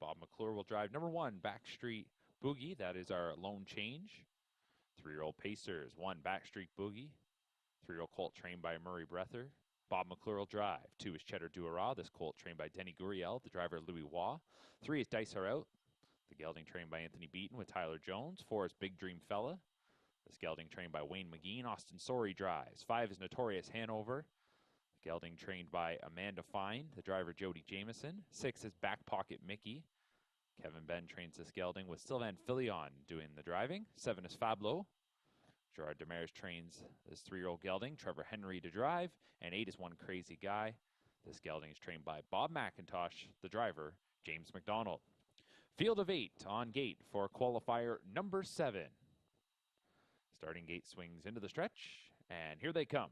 Bob McClure will drive number 1, Backstreet Boogie. That is our lone change. 3-year-old Pacers, 1, Backstreet Boogie. 3-year-old colt trained by Murray Breather. Bob McClure will drive. 2 is Cheddar Duara. This colt trained by Denny Guriel, the driver Louis Waugh. 3 is Dice Are Out. The gelding trained by Anthony Beaton with Tyler Jones. 4 is Big Dream Fella. This gelding trained by Wayne McGean. Austin Sorey drives. 5 is Notorious Hanover. The gelding trained by Amanda Fine, the driver Jody Jameson. 6 is Back Pocket Mickey. Kevin Ben trains this gelding with Sylvan Filion doing the driving. 7 is Fablo. Gerard Demers trains this 3-year-old gelding, Trevor Henry to drive. And 8 is One Crazy Guy. This gelding is trained by Bob McIntosh, the driver James McDonald. Field of 8 on gate for qualifier number 7. Starting gate swings into the stretch, and here they come.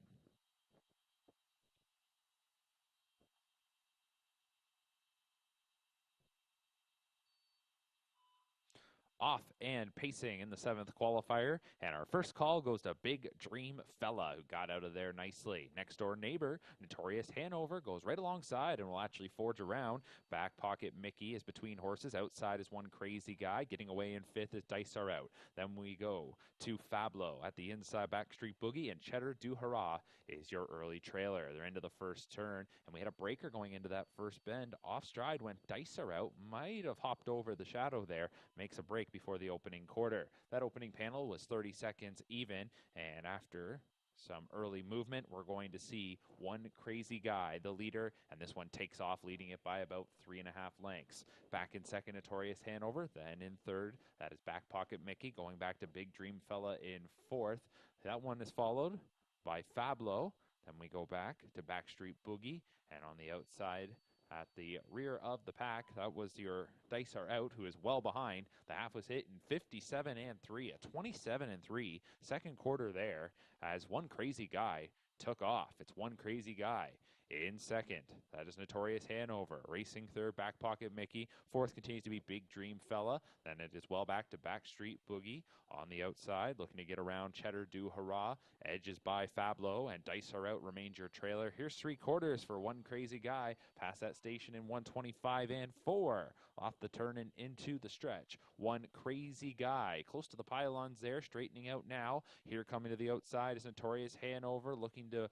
Off and pacing in the 7th qualifier, and our first call goes to Big Dream Fella, who got out of there nicely. Next door neighbor, Notorious Hanover, goes right alongside and will actually forge around. Back Pocket Mickey is between horses. Outside is One Crazy Guy. Getting away in 5th is Dice Are Out. Then we go to Fablo at the inside, Backstreet Boogie, and Cheddar Do Hurrah is your early trailer. They're into the first turn, and we had a breaker going into that first bend. Off stride went Dice Are Out. Might have hopped over the shadow there. Makes a break before the opening quarter. That opening panel was 30 seconds even, and after some early movement, we're going to see One Crazy Guy, the leader, and this one takes off, leading it by about 3.5 lengths. Back in second, Notorious Hanover. Then in third, that is Back Pocket Mickey, going back to Big Dream Fella in fourth. That one is followed by Fablo. Then we go back to Backstreet Boogie, and on the outside, at the rear of the pack, that was your Dice Are Out, who is well behind. The half was hit in 57 and 3, a 27 and 3 second quarter there, as One Crazy Guy took off. It's One Crazy Guy in second. That is Notorious Hanover. Racing third, Back Pocket Mickey. Fourth continues to be Big Dream Fella. Then it is well back to Backstreet Boogie. On the outside, looking to get around Cheddar Do Hurrah. Edges by Fablo, and Dice Are Out remains your trailer. Here's 3/4 for One Crazy Guy. Past that station in 125 and 4. Off the turn and into the stretch. One Crazy Guy. Close to the pylons there, straightening out now. Here coming to the outside is Notorious Hanover, looking to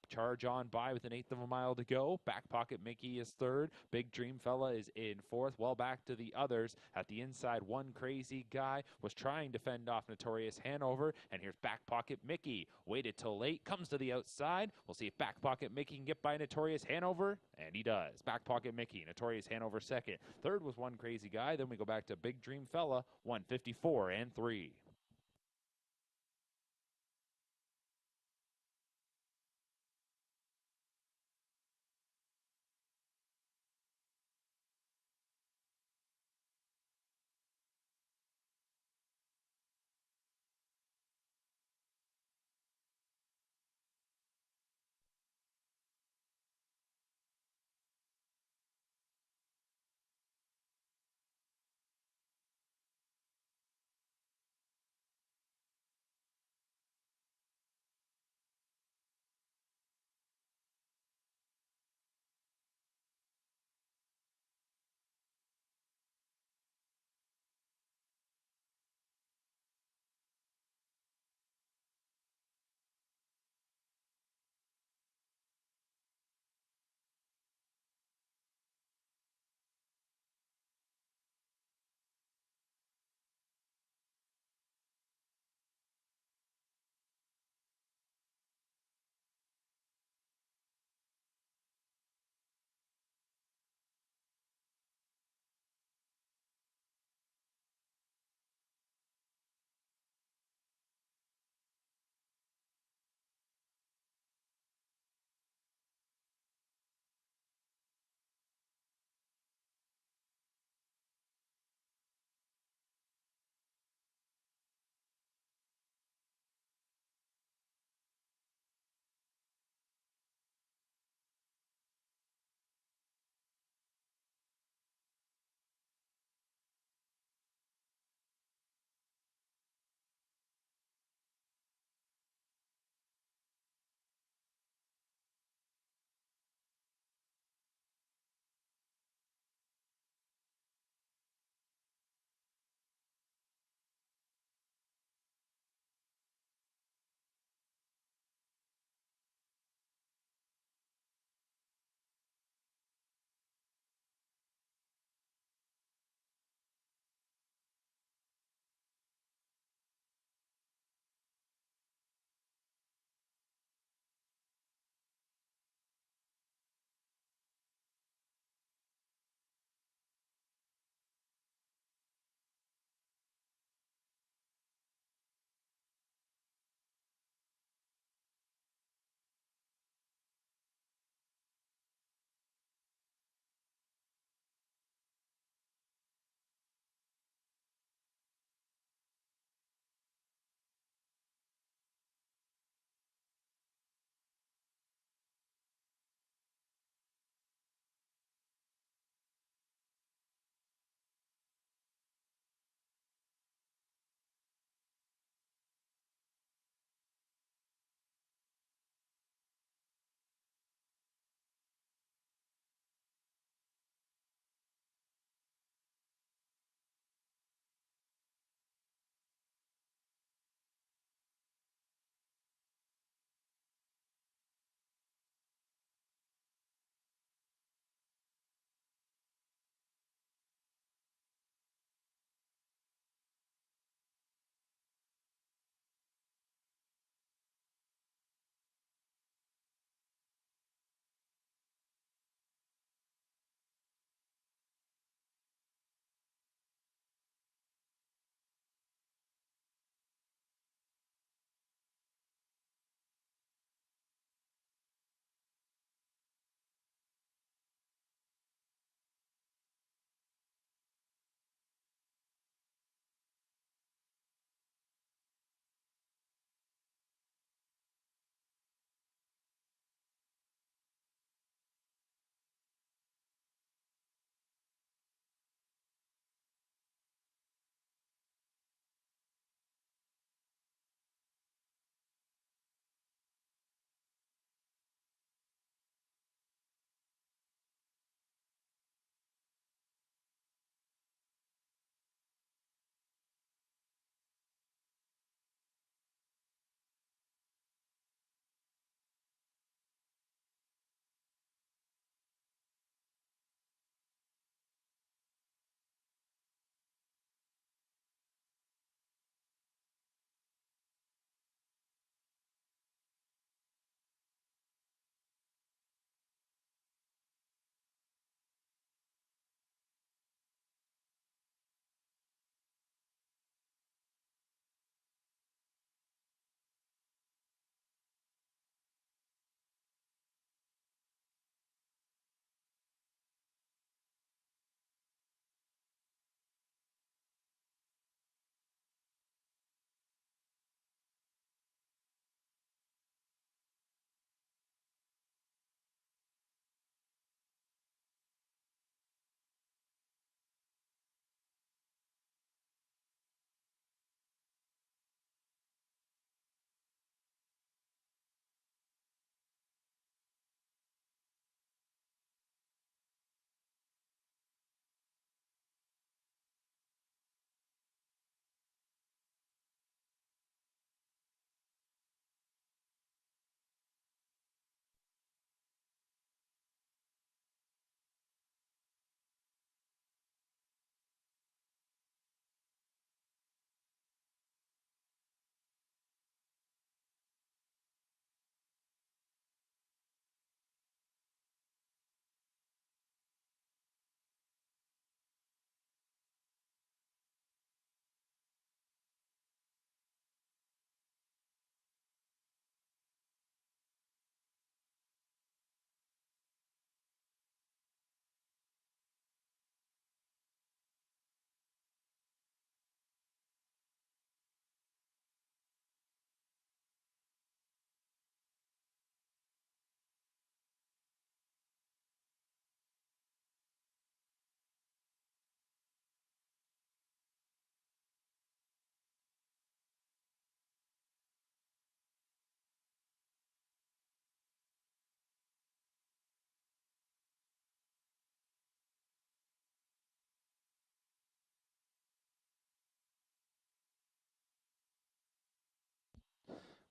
charge on by with 1/8 of a mile to go. Back Pocket Mickey is third. Big Dream Fella is in fourth. Well back to the others. At the inside, One Crazy Guy was trying to fend off Notorious Hanover. And here's Back Pocket Mickey. Waited till late. Comes to the outside. We'll see if Back Pocket Mickey can get by Notorious Hanover. And he does. Back Pocket Mickey. Notorious Hanover second. Third was One Crazy Guy. Then we go back to Big Dream Fella. 154 and 3.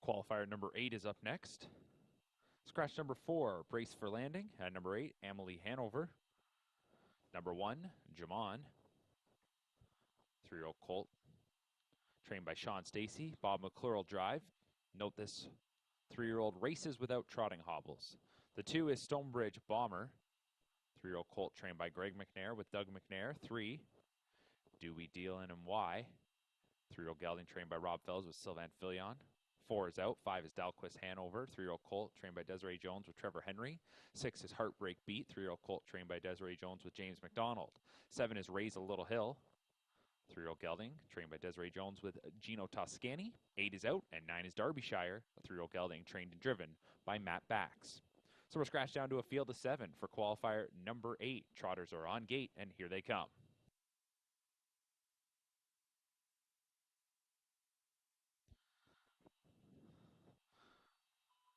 Qualifier number 8 is up next. Scratch number 4, Brace for Landing. At number 8, Amelie Hanover. Number 1, Jamon. 3-year-old colt. Trained by Sean Stacy. Bob McClure will drive. Note this 3-year-old races without trotting hobbles. The 2 is Stonebridge Bomber. 3-year-old colt trained by Greg McNair with Doug McNair. 3, Do We Deal in and Why? 3-year-old gelding trained by Rob Fells with Sylvain Filion. 4 is out. 5 is Dalquist Hanover. 3-year-old colt trained by Desiree Jones with Trevor Henry. 6 is Heartbreak Beat. 3-year-old colt trained by Desiree Jones with James McDonald. 7 is Raise a Little Hill. 3-year-old gelding trained by Desiree Jones with Gino Toscani. 8 is out, and 9 is Derbyshire, a 3-year-old gelding trained and driven by Matt Bax. So we're scratched down to a field of 7 for qualifier number 8. Trotters are on gate, and here they come.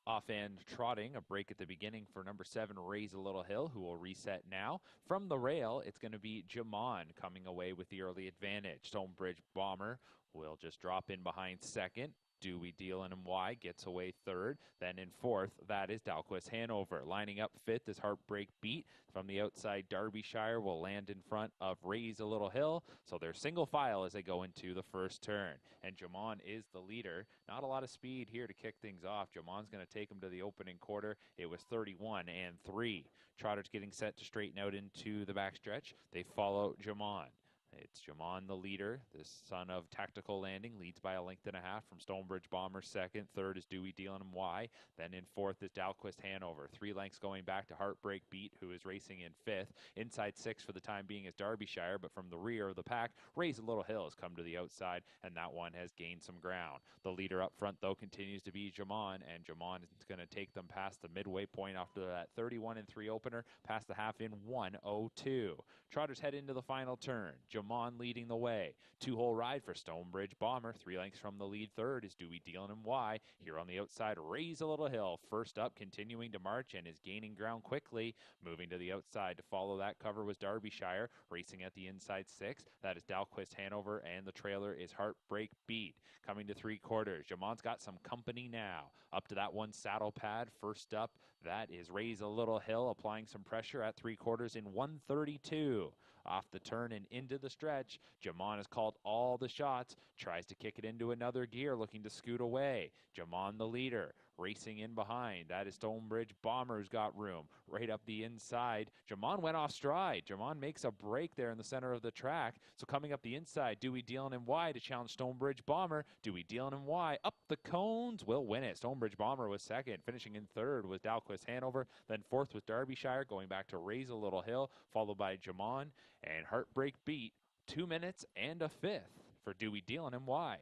Off-end trotting, a break at the beginning for number 7, Raise a Little Hill, who will reset now. From the rail, it's going to be Jamon coming away with the early advantage. Stonebridge Bomber will just drop in behind second. Do We Deal in and Why gets away third. Then in fourth, that is Dalquist Hanover. Lining up fifth is Heartbreak Beat. From the outside, Derbyshire will land in front of Raise a Little Hill. So they're single file as they go into the first turn. And Jamon is the leader. Not a lot of speed here to kick things off. Jamon's going to take them to the opening quarter. It was 31-3. Trotters getting set to straighten out into the backstretch. They follow Jamon. It's Jamon, the leader. This son of Tactical Landing leads by a length and a half from Stonebridge Bomber second. Third is Dewey Dealing and Why. Then in fourth is Dalquist Hanover. 3 lengths going back to Heartbreak Beat, who is racing in fifth. Inside 6 for the time being is Derbyshire, but from the rear of the pack, Raise a Little Hill has come to the outside, and that one has gained some ground. The leader up front, though, continues to be Jamon, and Jamon is going to take them past the midway point after that 31-3 opener, past the half in 1:02. Trotters head into the final turn. Jamon leading the way. 2-hole ride for Stonebridge Bomber. 3 lengths from the lead. Third is Dewey Dealing and Why. Here on the outside, Raise a Little Hill. First up, continuing to march and is gaining ground quickly. Moving to the outside to follow that cover was Derbyshire. Racing at the inside 6. That is Dalquist Hanover, and the trailer is Heartbreak Beat. Coming to 3/4. Jamon's got some company now. Up to that one saddle pad. First up, that is Raise a Little Hill, applying some pressure at 3/4 in 1:32. Off the turn and into the stretch, Jamon has called all the shots, tries to kick it into another gear, looking to scoot away. Jamon the leader, racing in behind. That is Stonebridge Bomber's got room. Right up the inside, Jamon went off stride. Jamon makes a break there in the center of the track. So coming up the inside, Dewey Dealing and Why to challenge Stonebridge Bomber. Dewey Dealing and Why up the cones will win it. Stonebridge Bomber was second. Finishing in third was Dalquist Hanover. Then fourth was Derbyshire, going back to Raise a Little Hill, followed by Jamon and Heartbreak Beat. 2 minutes and a fifth for Dewey Dealing and Why.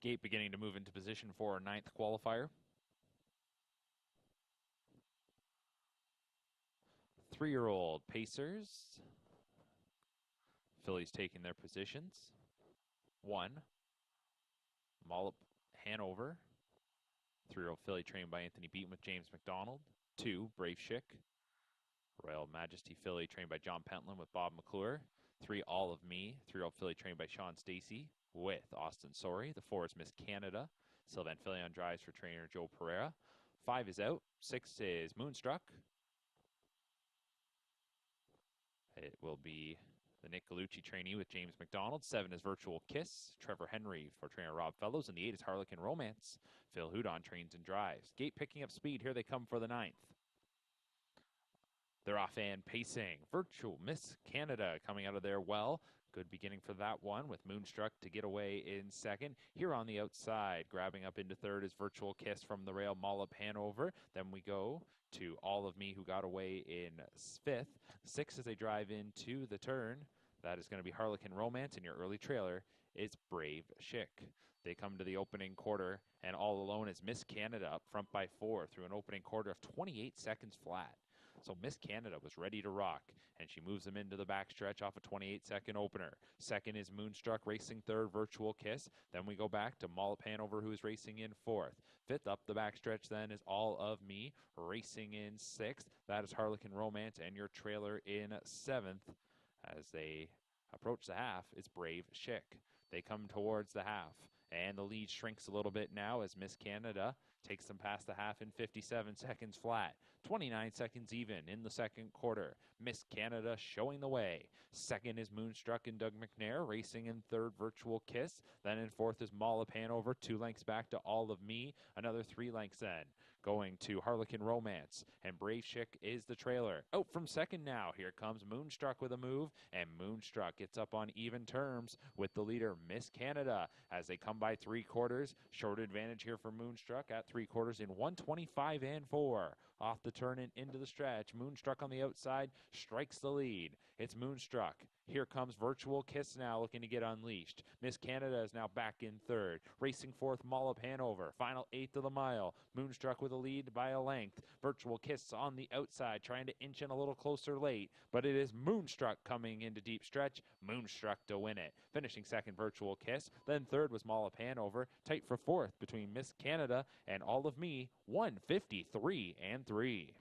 Gate beginning to move into position for our 9th qualifier. 3-year-old Pacers. Fillies taking their positions. 1, Mollop Hanover. 3-year-old filly trained by Anthony Beaton with James McDonald. 2, Brave Schick. Royal Majesty filly trained by John Pentland with Bob McClure. 3, All of Me. 3-year-old filly trained by Sean Stacy with Austin Sorey. The 4 is Miss Canada. Sylvan Filion drives for trainer Joe Pereira. 5 is out. 6 is Moonstruck. It will be the Nick Galucci trainee with James McDonald. 7 is Virtual Kiss. Trevor Henry for trainer Rob Fellows. And the 8 is Harlequin Romance. Phil Houdon trains and drives. Gate picking up speed. Here they come for the 9th. They're off and pacing. Virtual Miss Canada coming out of there well. Good beginning for that one with Moonstruck to get away in 2nd. Here on the outside, grabbing up into 3rd is Virtual Kiss from the rail, Mollop Hanover. Then we go to All of Me, who got away in 5th. 6 as they drive into the turn. That is going to be Harlequin Romance, and your early trailer is Brave Schick. They come to the opening quarter, and all alone is Miss Canada up front by 4 through an opening quarter of 28 seconds flat. So Miss Canada was ready to rock, and she moves them into the backstretch off a 28-second opener. 2nd is Moonstruck racing 3rd, Virtual Kiss. Then we go back to Mollop Hanover, who's racing in 4th. 5th up the backstretch then is All of Me racing in 6th. That is Harlequin Romance, and your trailer in 7th. As they approach the half, it's Brave Schick. They come towards the half, and the lead shrinks a little bit now as Miss Canada takes them past the half in 57 seconds flat. 29 seconds even in the 2nd quarter. Miss Canada showing the way. 2nd is Moonstruck and Doug McNair racing in 3rd, Virtual Kiss. Then in 4th is Mollop Hanover, 2 lengths back to All of Me. Another 3 lengths then. Going to Harlequin Romance, and Brave Schick is the trailer. Out from 2nd now. Here comes Moonstruck with a move, and Moonstruck gets up on even terms with the leader, Miss Canada, as they come by 3 quarters. Short advantage here for Moonstruck at 3 quarters in 1:25 and 4. Off the turn and into the stretch. Moonstruck on the outside strikes the lead. It's Moonstruck. Here comes Virtual Kiss now looking to get unleashed. Miss Canada is now back in 3rd. Racing 4th, Mollop Hanover. Final 1/8 of the mile. Moonstruck with a lead by a length. Virtual Kiss on the outside trying to inch in a little closer late. But it is Moonstruck coming into deep stretch. Moonstruck to win it. Finishing 2nd, Virtual Kiss. Then 3rd was Mollop Hanover. Tight for 4th between Miss Canada and All of Me. 1:53 and 3.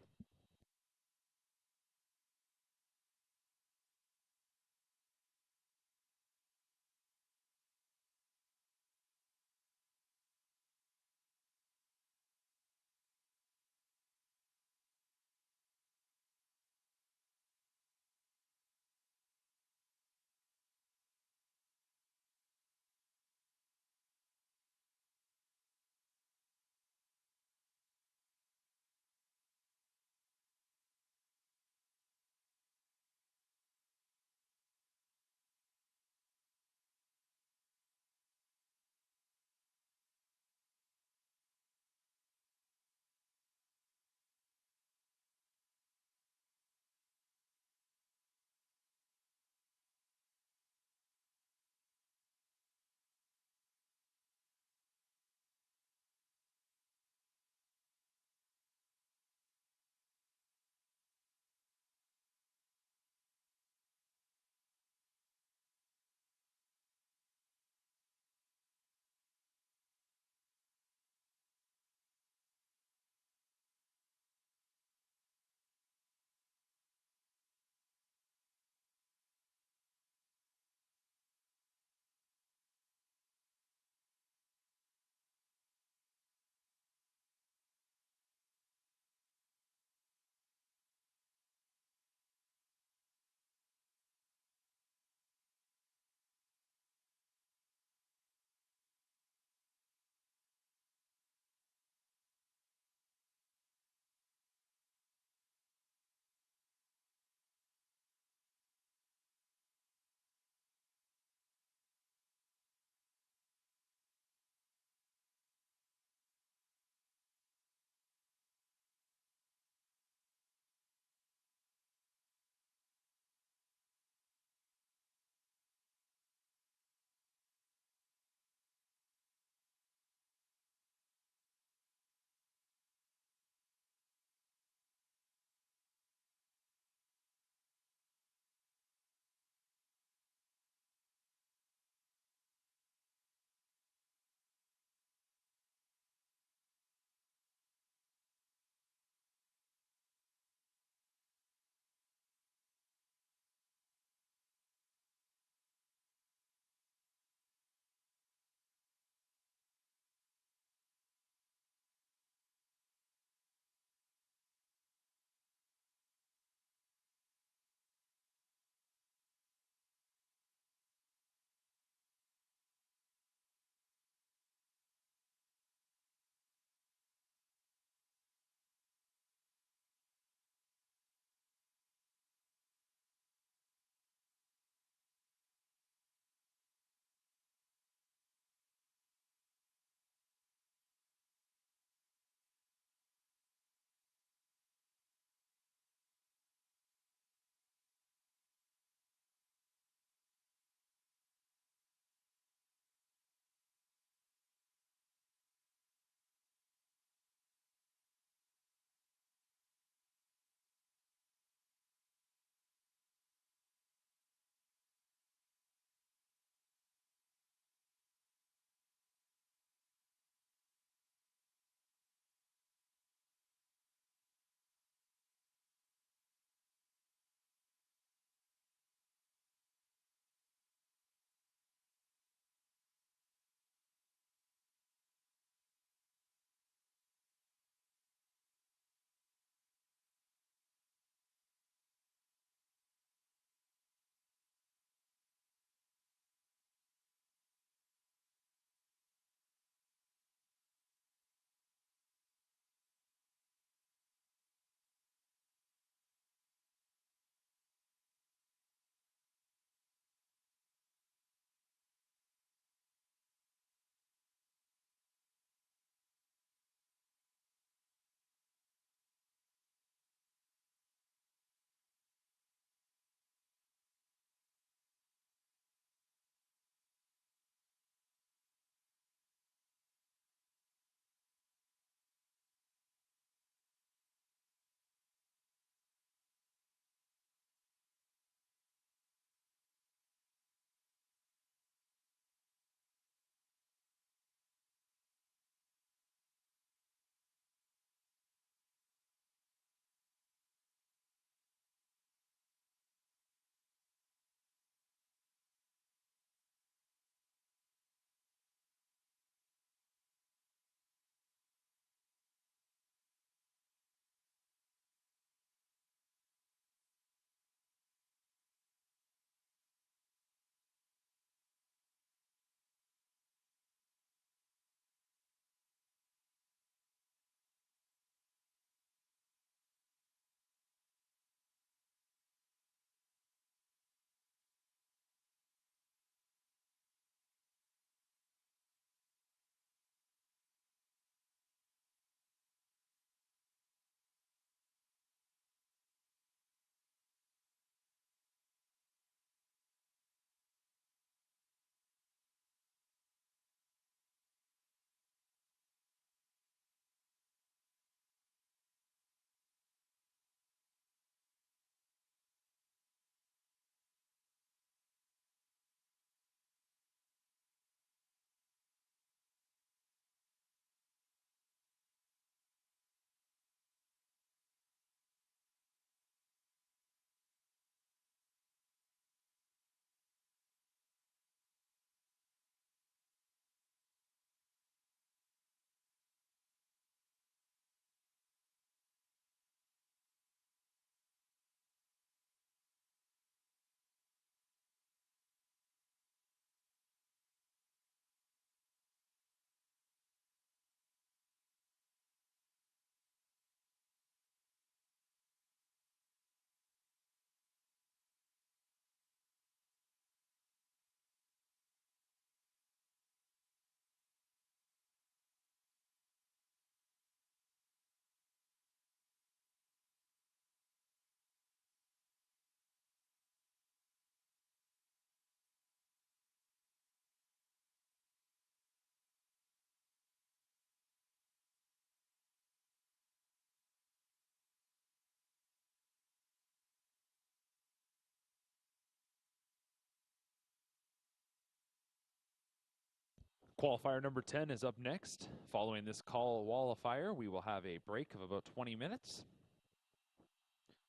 Qualifier number 10 is up next. Following this qualifier, we will have a break of about 20 minutes.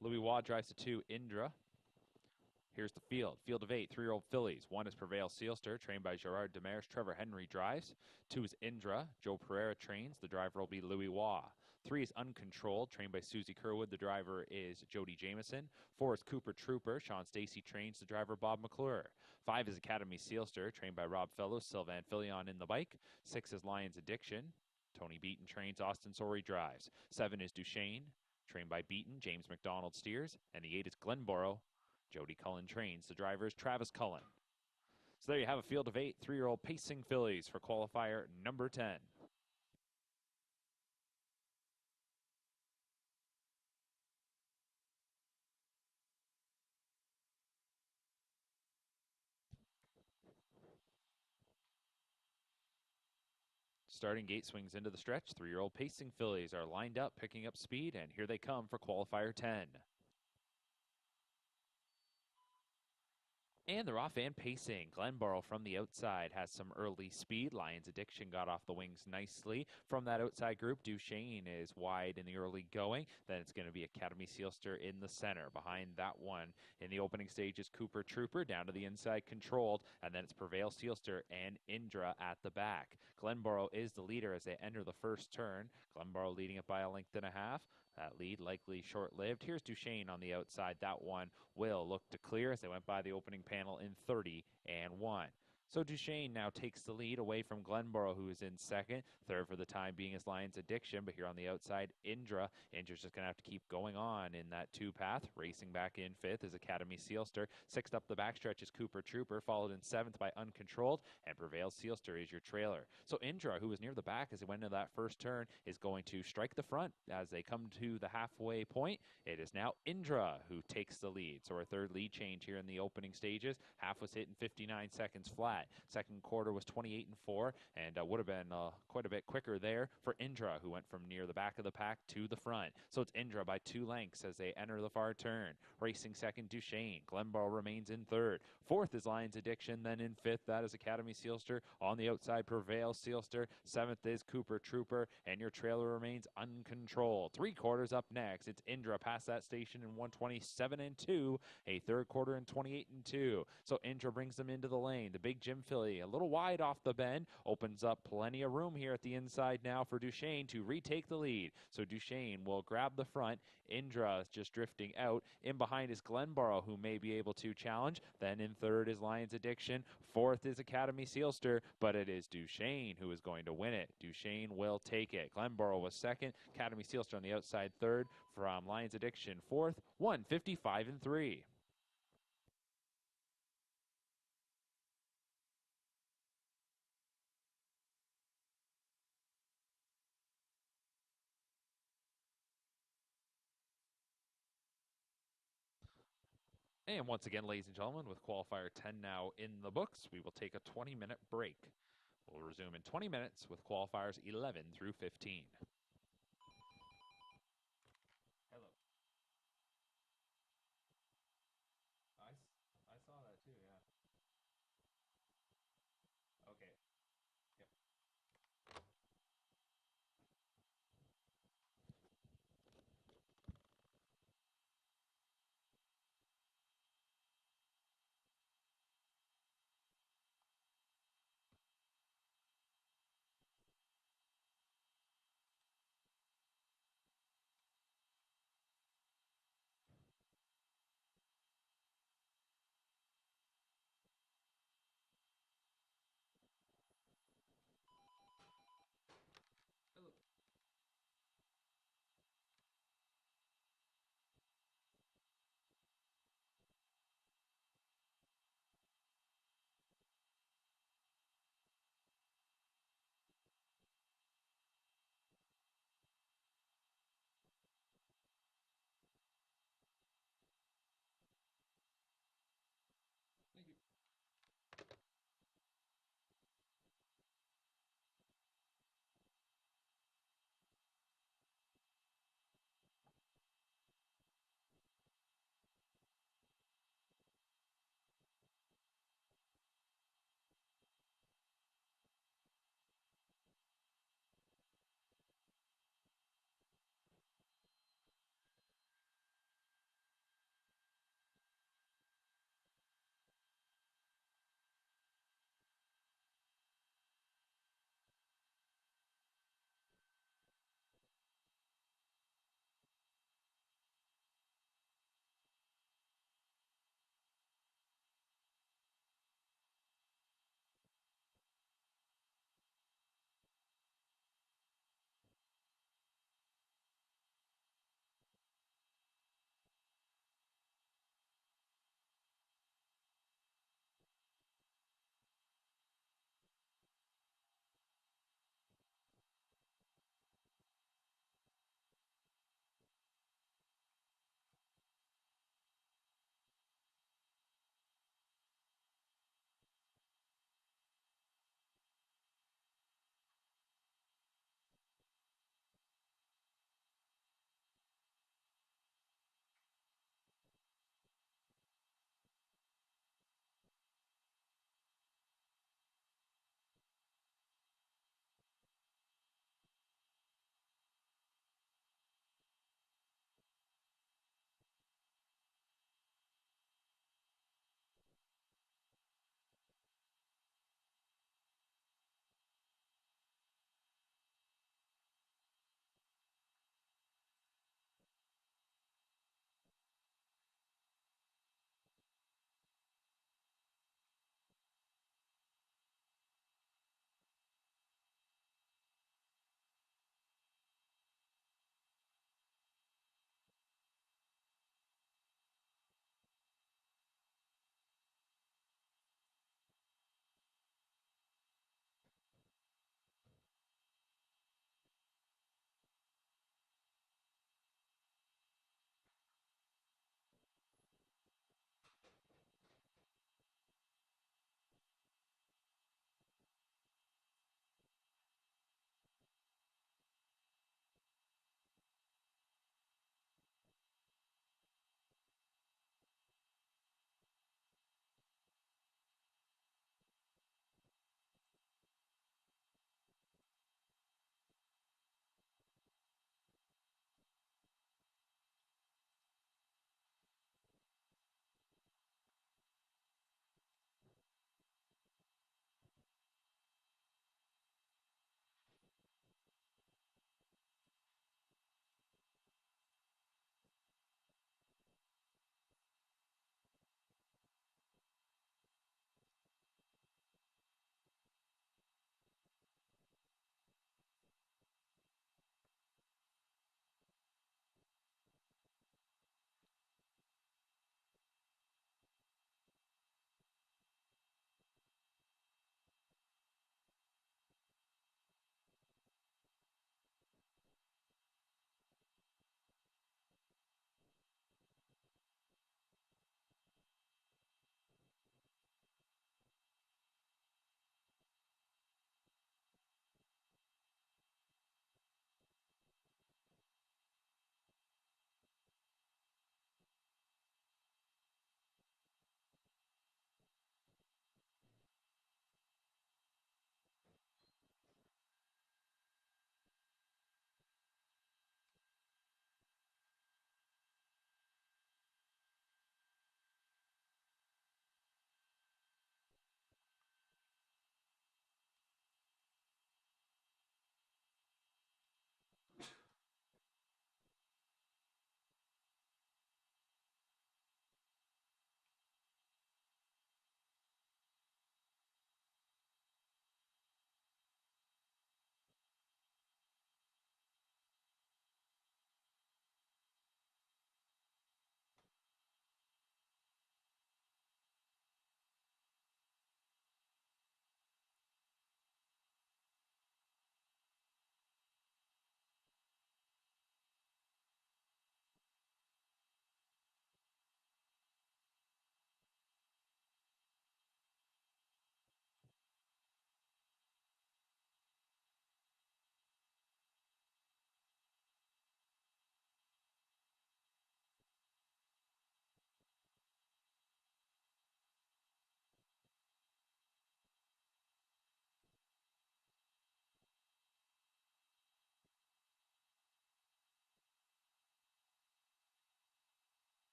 Louis Waugh drives to 2, Indra. Here's the field. Field of 8, 3-year-old fillies. 1 is Prevail Sealster, trained by Gerard Demers. Trevor Henry drives. 2 is Indra. Joe Pereira trains. The driver will be Louis Waugh. 3 is Uncontrolled, trained by Susie Kerwood. The driver is Jody Jameson. 4 is Cooper Trooper. Sean Stacy trains. The driver Bob McClure. 5 is Academy Sealster, trained by Rob Fellows. Sylvan Filion in the bike. 6 is Lions Addiction. Tony Beaton trains. Austin Sorey drives. 7 is Duchesne, trained by Beaton. James McDonald steers. And the 8 is Glenboro. Jody Cullen trains. The driver is Travis Cullen. So there you have a field of 8 3-year-old pacing fillies for qualifier number 10. Starting gate swings into the stretch. 3-year-old pacing fillies are lined up, picking up speed, and here they come for qualifier 10. And they're off and pacing. Glenboro from the outside has some early speed. Lions Addiction got off the wings nicely. From that outside group, Duchesne is wide in the early going. Then it's going to be Academy Sealster in the center. Behind that one in the opening stage is Cooper Trooper down to the inside Controlled. And then it's Prevail Sealster and Indra at the back. Glenboro is the leader as they enter the first turn. Glenboro leading it by a length and a half. That lead likely short-lived. Here's Duchesne on the outside. That one will look to clear as they went by the opening panel in 30-1. So Duchesne now takes the lead away from Glenboro, who is in second. Third for the time being is Lions Addiction, but here on the outside, Indra. Indra's just going to have to keep going on in that 2-path. Racing back in 5th is Academy Sealster. 6th up the backstretch is Cooper Trooper, followed in 7th by Uncontrolled, and Prevail Sealster is your trailer. So Indra, who was near the back as he went into that first turn, is going to strike the front as they come to the halfway point. It is now Indra who takes the lead. So our third lead change here in the opening stages. Half was hit in 59 seconds flat. Second quarter was 28-4, and would have been quite a bit quicker there for Indra, who went from near the back of the pack to the front. So it's Indra by 2 lengths as they enter the far turn. Racing second, Duchesne. Glenboro remains in third. Fourth is Lions Addiction. Then in fifth, that is Academy Sealster. On the outside, Prevail Sealster. 7th is Cooper Trooper, and your trailer remains Uncontrolled. 3 quarters up next. It's Indra past that station in 127-2. A third quarter in 28-2. So Indra brings them into the lane. The big Jim filly a little wide off the bend, opens up plenty of room here at the inside now for Duchesne to retake the lead. So Duchesne will grab the front. Indra just drifting out. In behind is Glenboro, who may be able to challenge. Then in third is Lions Addiction. Fourth is Academy Sealster, but it is Duchesne who is going to win it. Duchesne will take it. Glenboro was second. Academy Sealster on the outside third. From Lions Addiction fourth. 155-3. And once again, ladies and gentlemen, with qualifier 10 now in the books, we will take a 20-minute break. We'll resume in 20 minutes with qualifiers 11 through 15. Hello. I saw that too, yeah. Okay. Yep.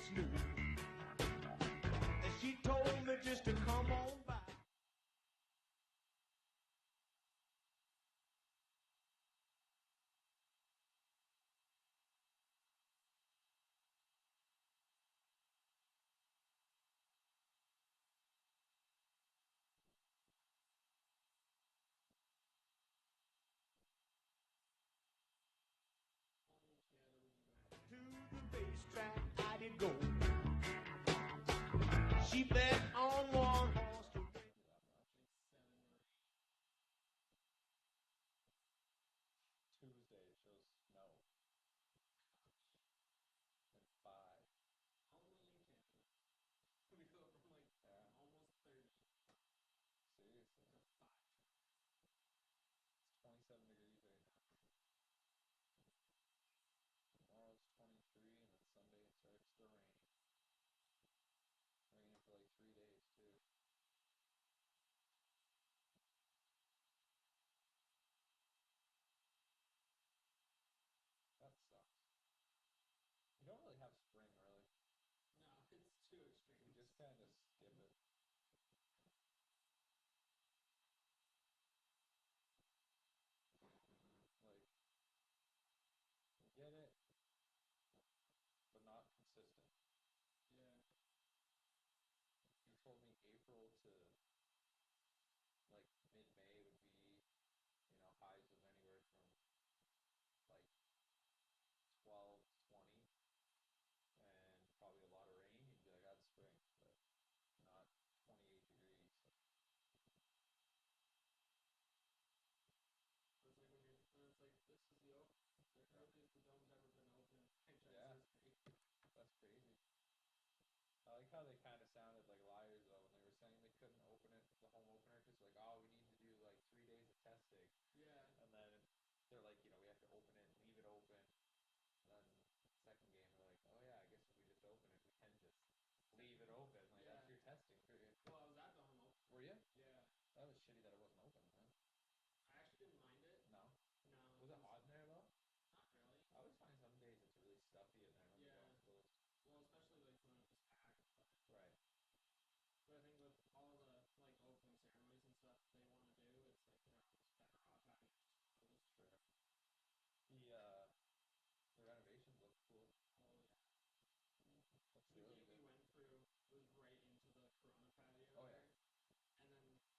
it's new. And she told me just to come on by. To the racetrack I did go. She bet on one horse to race. Tuesday it shows snow. And 5. Only in Canada. We go from like almost 30 Seriously. to 5. It's 27 degrees right now. Tomorrow's 23 and then Sunday it starts to rain. Raining for like 3 days too. That sucks. You don't really have spring really. No, it's too extreme. You just kind of skip it. Like, you get it, but not consistent. Yeah. You told me April to like mid-May would be, highs of anywhere from like 12, 20, and probably a lot of rain. You'd be like, that's spring, but not 28 degrees. It's like it's like this is the earliest the dome's ever been open in franchise history. That's crazy. I like how they kind of sounded like liars though when they were saying they couldn't open it, the home opener, because like, oh, we need to do like 3 days of testing. Yeah. And then they're like, we have to open it and leave it open. And then second game they're like, oh yeah, I guess if we just open it, we can just leave it open. Like that's your testing period. Well, I was at the home opener. Were you? Yeah. That was shitty that it wasn't open, man. I actually didn't mind it. No. No. Was it hot in there though? Not really. I always find some days it's really stuffy in there when the door's closed. Well, especially like when it was packed. Right. But I think with all the like opening ceremonies and stuff they want to do, it's like they're almost better off having it just closed. Sure. The renovations look cool. Oh yeah. Looks The really game good. we went through was right into the Corona patio. Oh yeah.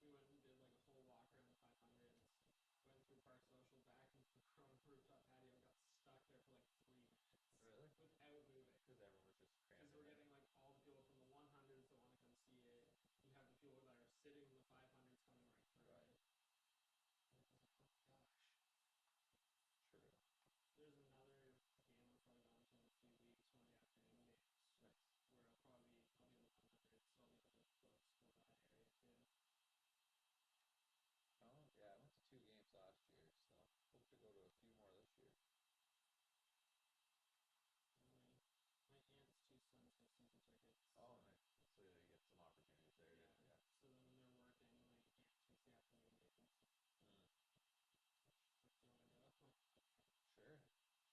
And then we went and did like a whole walk around the 500s. Went through Park Social back into the Corona rooftop patio and got stuck there for like 3 minutes. Really? Without moving. Because everyone was just cramped. Because we're getting like all the people from the 100s that want to come see it. You have the people that are sitting in the 500s coming right through it. And I was like, oh gosh. True. There's another game I'm probably going to in a few weeks, one of the afternoon games. Nice. Where I'll be in the 100s, so I'll be able to go explore that area too. Oh yeah, I went to 2 games last year, so hope to go to a few more this year. My aunt's 2 sons have season tickets. Oh, nice. So you get some opportunities there. Yeah. So then when they're working, my aunt takes the afternoon games. Do you want to go? Sure. I won't say no.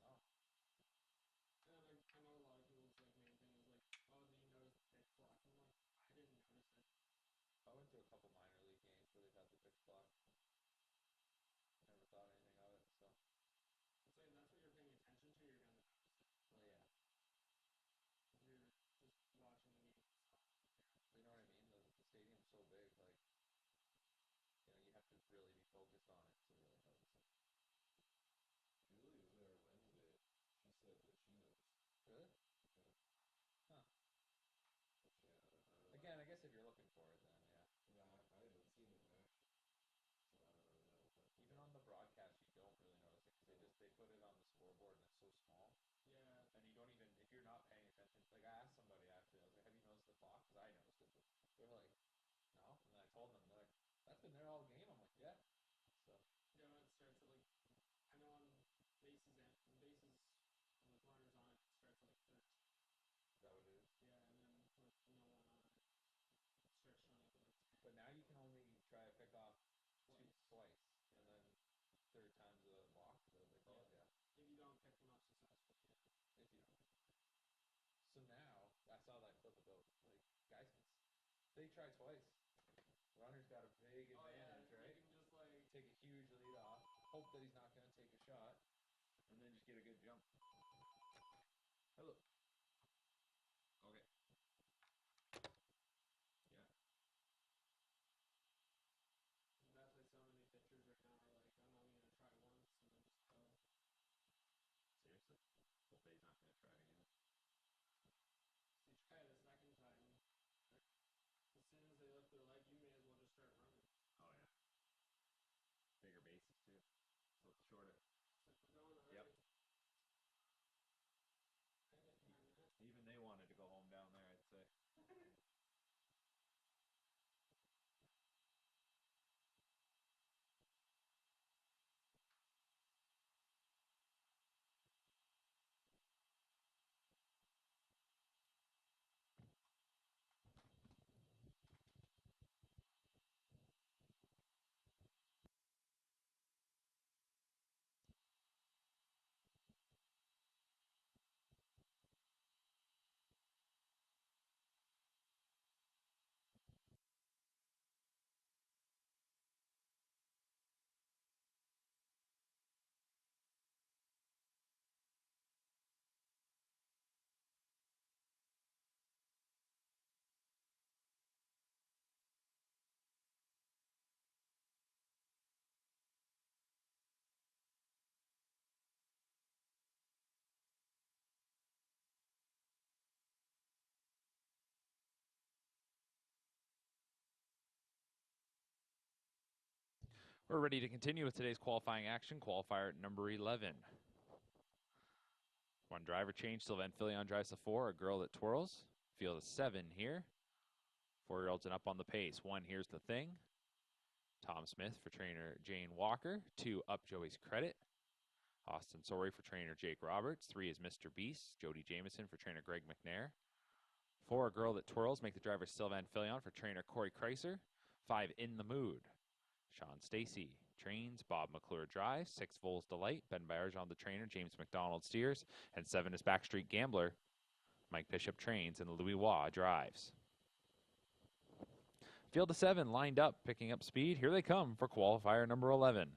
No. And I know a lot of people's like main thing is like, oh, do you notice the pitch block? I'm like, I didn't notice it. I went to a couple minor league games where they've had the pitch block. Never thought anything of it, so. It's like that's what you're paying attention to, you're gonna notice it. Well, yeah. If you're just watching the game. You know what I mean? The stadium's so big, like, you have to really be focused on it to really notice it. Julie was there Wednesday. She said that she noticed. Really? Yeah. Huh. Yeah. Again, I guess if you're looking for it, then yeah. Yeah, I haven't seen it in action, so I don't really know. But even on the broadcast, you don't really notice it because they put it on the scoreboard and it's so small. Yeah. And you don't even, if you're not paying attention, like I asked somebody actually, I was like, have you noticed the clock? Because I noticed it. But they were like, no. And then I told them, they're like, that's been there all game. I'm like, yeah. So. Yeah, when it starts at like, I know on bases and bases with runners on it, it starts at like 13. Is that what it is? Yeah, and then with no one on it, it starts showing up at like 10. But now you can only try to pick off twice. Yeah. And then third time's a walk. So they call it, yeah. If you don't pick them up successfully, yeah. If you don't. They try twice. Runner's got a big Oh yeah, advantage, you right? can just like. Take a huge lead off, hope that he's not going to take a shot, and then just get a good jump. Hello. Okay. Yeah. Definitely so many pitchers right now are like, I'm only gonna try once and then just go. Seriously? Hope that he's not going to try again. So you try it a second time. As soon as they lift their leg, you may as well just start running. Oh, yeah. Bigger bases, too. So it's shorter. Except we're going Yep. already. I get behind that. Even they wanted to go home down there, I'd say. We're ready to continue with today's qualifying action. Qualifier number 11. One driver change. Sylvain Filion drives the 4. A girl that twirls. Field of 7 here. 4-year-olds and up on the pace. 1, here's the thing. Tom Smith for trainer Jane Walker. 2, up Joey's credit. Austin Sorey for trainer Jake Roberts. 3 is Mr. Beast. Jody Jameson for trainer Greg McNair. 4, a girl that twirls. Make the driver Sylvain Filion for trainer Corey Kreiser. 5, in the mood. Sean Stacy trains. Bob McClure drives. 6, Vols Delight. Ben Bayerjon, the trainer. James McDonald steers. And 7 is Backstreet Gambler. Mike Bishop trains. And Louis Waugh drives. Field of 7 lined up, picking up speed. Here they come for qualifier number 11.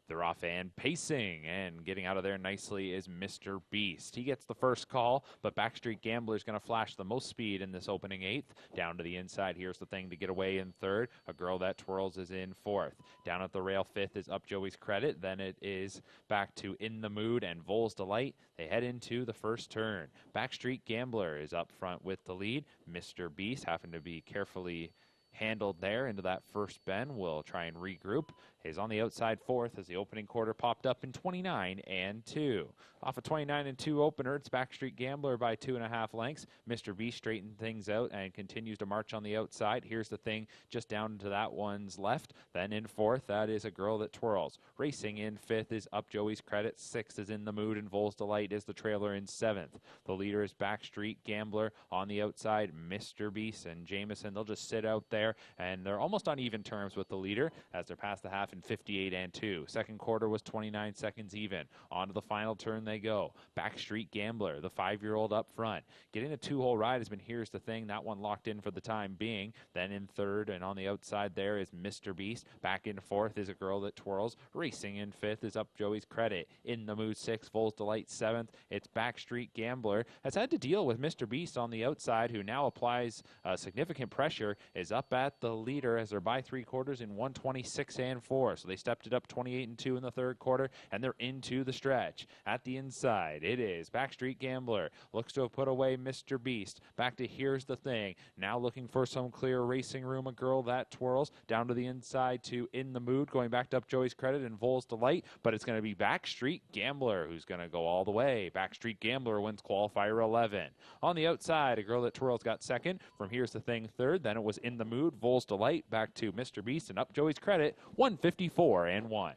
They're off and pacing, and getting out of there nicely is Mr. Beast. He gets the first call, but Backstreet Gambler is going to flash the most speed in this opening 8th. Down to the inside, here's the thing to get away in 3rd. A girl that twirls is in 4th. Down at the rail 5th is Up Joey's Credit. Then it is back to In the Mood and Vols Delight. They head into the first turn. Backstreet Gambler is up front with the lead. Mr. Beast happened to be carefully handled there into that first bend. Will try and regroup. Is on the outside 4th as the opening quarter popped up in 29 and 2. Off a 29 and 2 opener, it's Backstreet Gambler by 2.5 lengths. Mr. B straightened things out and continues to march on the outside. Here's the thing, just down to that one's left. Then in 4th, that is a girl that twirls. Racing in 5th is Up Joey's Credit. 6th is In the Mood, and Vols Delight is the trailer in 7th. The leader is Backstreet Gambler. On the outside, Mr. Beast and Jameson. They'll just sit out there, and they're almost on even terms with the leader as they're past the half in 58 and 2. Second quarter was 29 seconds even. On to the final turn they go. Backstreet Gambler, the 5-year-old up front. Getting a 2-hole ride has been Here's the Thing. That one locked in for the time being. Then in 3rd and on the outside there is Mr. Beast. Back in 4th is a girl that twirls. Racing in 5th is Up Joey's Credit. In the Mood 6th, Vols Delight 7th. It's Backstreet Gambler. Has had to deal with Mr. Beast on the outside, who now applies significant pressure, is up at the leader as they're by 3 quarters in 126 and 4. So they stepped it up 28 and 2 in the 3rd quarter, and they're into the stretch. At the inside, it is Backstreet Gambler. Looks to have put away Mr. Beast. Back to Here's the Thing. Now looking for some clear racing room. A girl that twirls down to the inside to In the Mood, going back to Up Joey's Credit and Vols Delight, but it's going to be Backstreet Gambler who's going to go all the way. Backstreet Gambler wins qualifier 11. On the outside, a girl that twirls got 2nd. From Here's the Thing 3rd. Then it was In the Mood, Vols Delight, back to Mr. Beast and Up Joey's Credit, 154 and 1.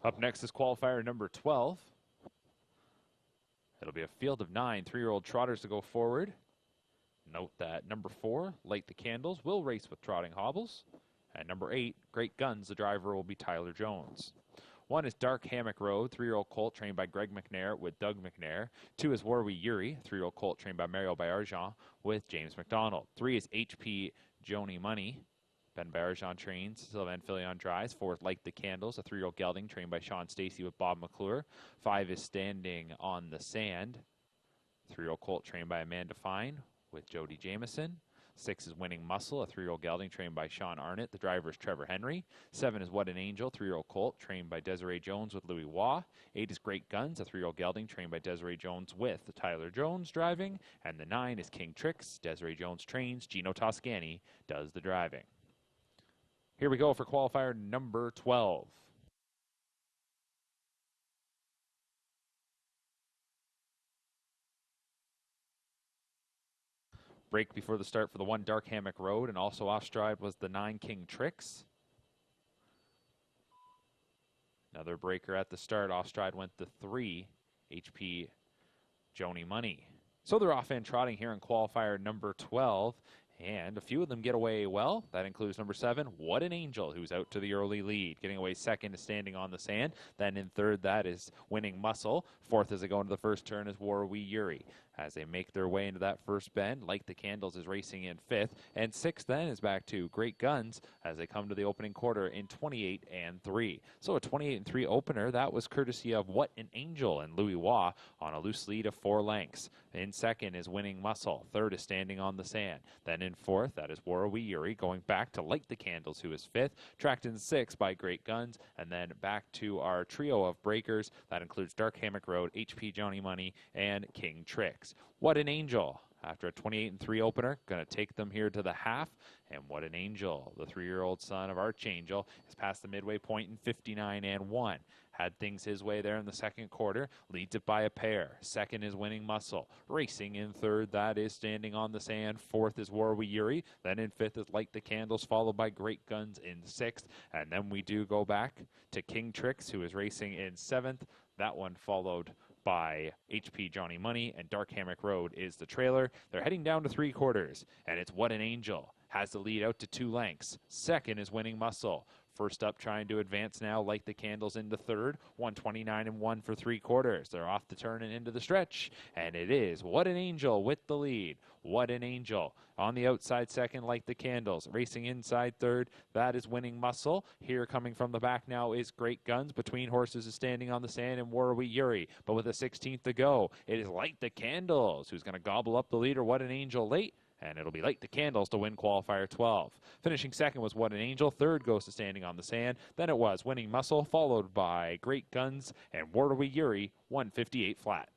Up next is qualifier number 12. It'll be a field of 9 3-year-old trotters to go forward. Note that number 4, Light the Candles, will race with trotting hobbles. And number 8, Great Guns, the driver will be Tyler Jones. 1 is Dark Hammock Road, 3-year-old colt trained by Greg McNair with Doug McNair. 2 is Warwi Yuri, 3-year-old colt trained by Mario Bayarjan with James McDonald. 3 is HP Joni Money. Ben Bayarjan trains, Sylvain Filion drives. 4 is Light the Candles, a 3-year-old gelding trained by Sean Stacy with Bob McClure. 5 is Standing on the Sand, 3-year-old colt trained by Amanda Fine with Jody Jameson. 6 is Winning Muscle, a 3-year-old gelding trained by Sean Arnott. The driver is Trevor Henry. 7 is What an Angel, 3-year-old colt trained by Desiree Jones with Louis Waugh. 8 is Great Guns, a 3-year-old gelding trained by Desiree Jones with Tyler Jones driving. And the 9 is King Tricks. Desiree Jones trains. Gino Toscani does the driving. Here we go for qualifier number 12. Break before the start for the 1 Dark Hammock Road, and also off stride was the 9 King Tricks. Another breaker at the start. Off stride went the 3 HP Joni Money. So they're off and trotting here in qualifier number 12. And a few of them get away well. That includes number 7, What an Angel, who's out to the early lead. Getting away second is Standing on the Sand. Then in third, that is Winning Muscle. Fourth, as they go into the first turn, is Warwi Yuri. As they make their way into that first bend, Light the Candles is racing in fifth. And sixth then is back to Great Guns as they come to the opening quarter in 28-3. So a 28-3 opener. That was courtesy of What an Angel and Louis Waugh on a loose lead of 4 lengths. In second is Winning Muscle. Third is Standing on the Sand. Then in fourth, that is Warwi Yuri, going back to Light the Candles, who is fifth. Tracked in sixth by Great Guns. And then back to our trio of breakers. That includes Dark Hammock Road, HP Joni Money, and King Tricks. What an Angel, after a 28-3 opener, going to take them here to the half. And What an Angel, the 3-year-old son of Archangel, is past the midway point in 59-1. Had things his way there in the second quarter, leads it by a pair. Second is Winning Muscle. Racing in third, that is Standing on the Sand. Fourth is Warwi Yuri. Then in fifth is Light the Candles, followed by Great Guns in sixth. And then we do go back to King Tricks, who is racing in seventh. That one followed by HP Joni Money, and Dark Hammock Road is the trailer. They're heading down to 3 quarters, and it's What an Angel. Has the lead out to 2 lengths. Second is Winning Muscle. First up, trying to advance now, Light the Candles into third. 129-1 for 3 quarters. They're off the turn and into the stretch, and it is What an Angel with the lead. What an Angel. On the outside second, Light the Candles. Racing inside third, that is Winning Muscle. Here coming from the back now is Great Guns. Between horses is Standing on the Sand and Warwi Yuri. But with a 16th to go, it is Light the Candles who's going to gobble up the leader, What an Angel, late. And it'll be Light the Candles to win qualifier 12. Finishing second was What an Angel. Third goes to Standing on the Sand. Then it was Winning Muscle, followed by Great Guns and Warwi Yuri, 158 flat.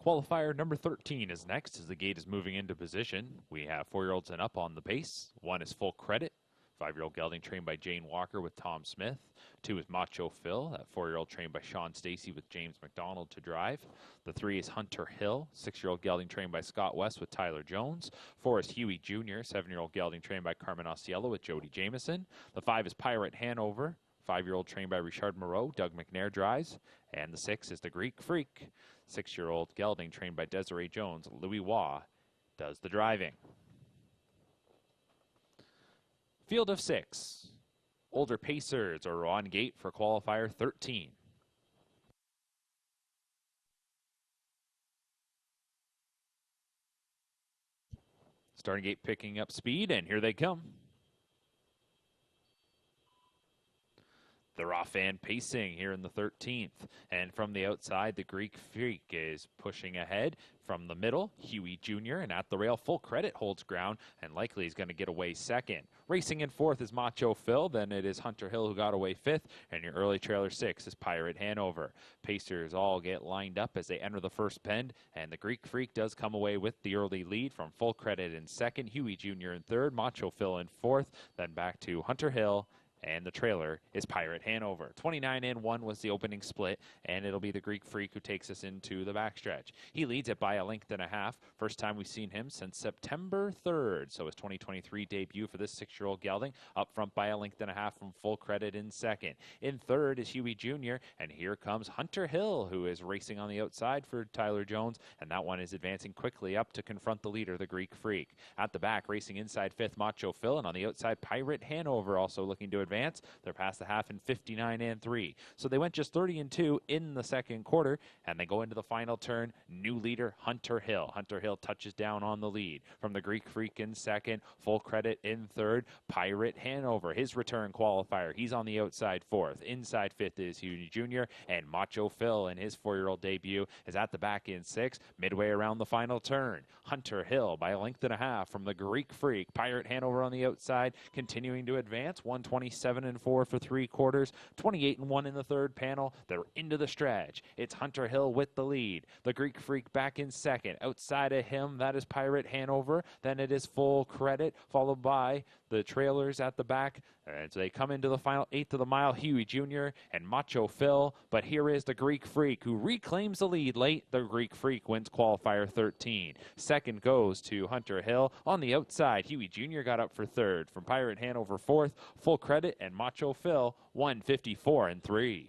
Qualifier number 13 is next as the gate is moving into position. We have 4-year-olds and up on the pace. 1 is Full Credit. 5-year-old gelding trained by Jane Walker with Tom Smith. 2 is Macho Phil, that 4-year-old trained by Sean Stacy with James McDonald to drive. The 3 is Hunter Hill, 6-year-old gelding trained by Scott West with Tyler Jones. 4 is Huey Jr., 7-year-old gelding trained by Carmen Osceola with Jody Jameson. The 5 is Pirate Hanover, 5-year-old trained by Richard Moreau, Doug McNair drives. And the 6 is the Greek Freak, 6-year-old gelding trained by Desiree Jones. Louis Waugh does the driving. Field of 6. Older pacers are on gate for qualifier 13. Starting gate picking up speed, and here they come. They're off and pacing here in the 13th. And from the outside, the Greek Freak is pushing ahead. From the middle, Huey Jr. and at the rail, Full Credit holds ground and likely is going to get away second. Racing in 4th is Macho Phil. Then it is Hunter Hill who got away 5th. And your early trailer 6 is Pirate Hanover. Pacers all get lined up as they enter the first bend. And the Greek Freak does come away with the early lead from Full Credit in 2nd, Huey Jr. in 3rd, Macho Phil in 4th. Then back to Hunter Hill. And the trailer is Pirate Hanover. 29-1 was the opening split, and it'll be the Greek Freak who takes us into the backstretch. He leads it by a length and a half. First time we've seen him since September 3rd. So his 2023 debut for this 6-year-old gelding. Up front by a length and a half from Full Credit in 2nd. In 3rd is Huey Jr., and here comes Hunter Hill, who is racing on the outside for Tyler Jones, and that one is advancing quickly up to confront the leader, the Greek Freak. At the back, racing inside 5th, Macho Phil, and on the outside, Pirate Hanover also looking to advance. They're past the half in 59-3. So they went just 30-2 in the second quarter, and they go into the final turn. New leader, Hunter Hill. Hunter Hill touches down on the lead. From the Greek Freak in 2nd, Full Credit in 3rd, Pirate Hanover, his return qualifier. He's on the outside 4th. Inside 5th is Huey Jr., and Macho Phil in his 4-year-old debut is at the back in 6th, midway around the final turn. Hunter Hill by a length and a half from the Greek Freak. Pirate Hanover on the outside, continuing to advance. 127-4 for 3 quarters. 28-1 in the third panel. They're into the stretch. It's Hunter Hill with the lead. The Greek Freak back in 2nd. Outside of him, that is Pirate Hanover. Then it is Full Credit, followed by the trailers at the back. And so they come into the final 8th of the mile, Huey Jr. and Macho Phil. But here is the Greek Freak, who reclaims the lead late. The Greek Freak wins qualifier 13. 2nd goes to Hunter Hill. On the outside, Huey Jr. got up for 3rd. From Pirate Hanover 4th, Full Credit and Macho Phil 154-3.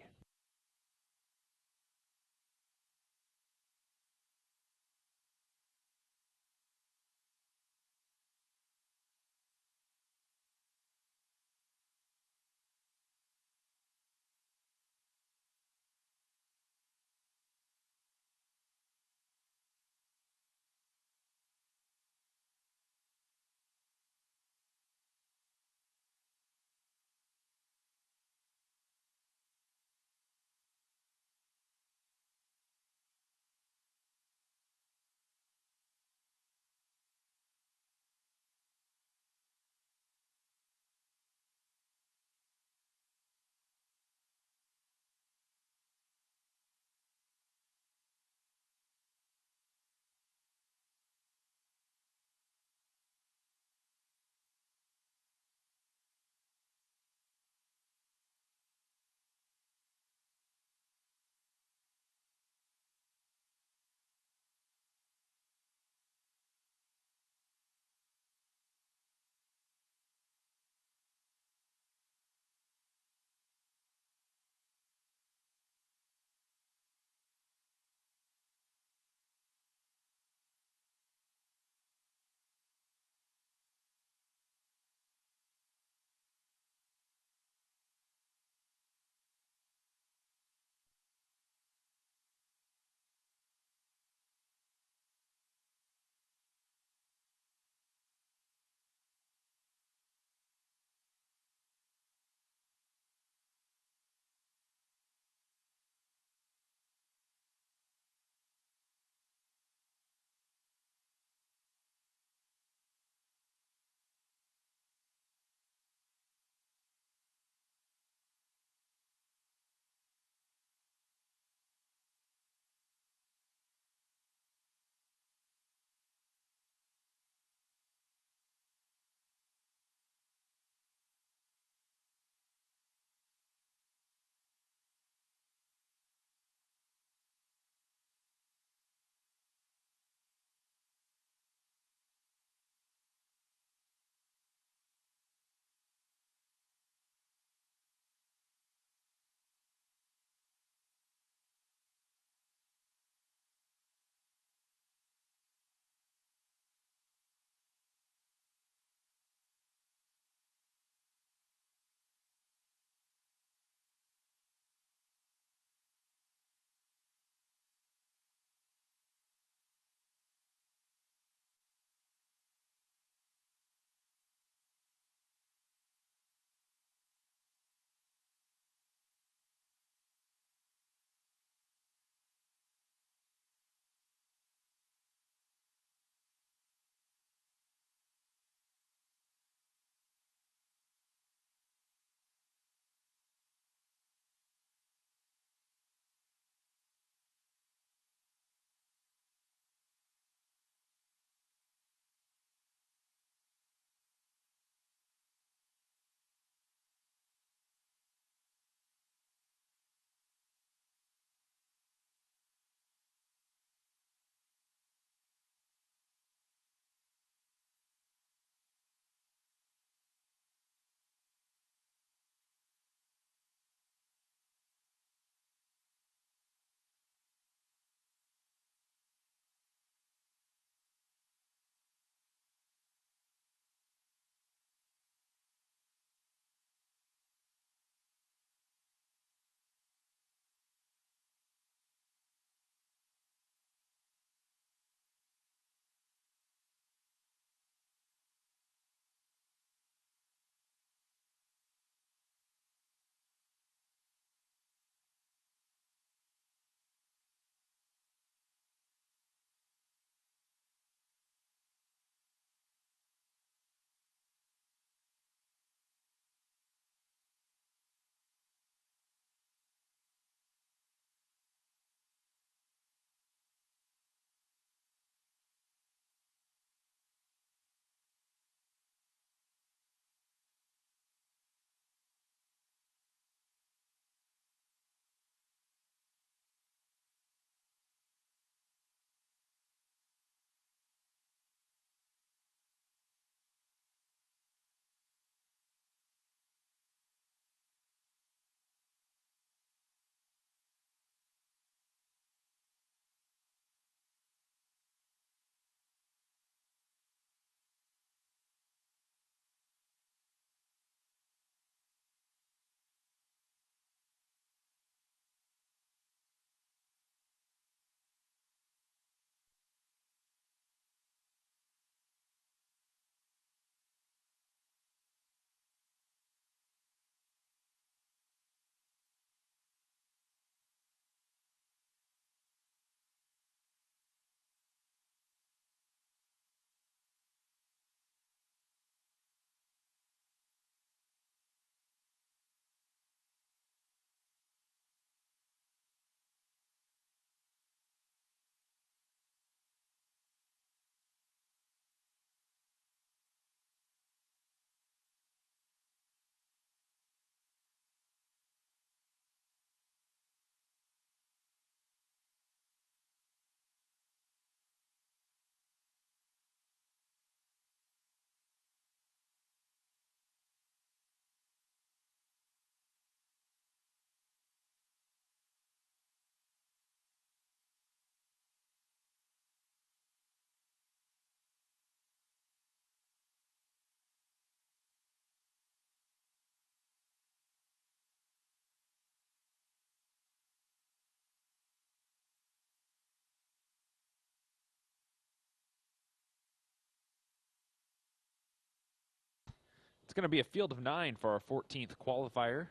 going to be a field of 9 for our 14th qualifier.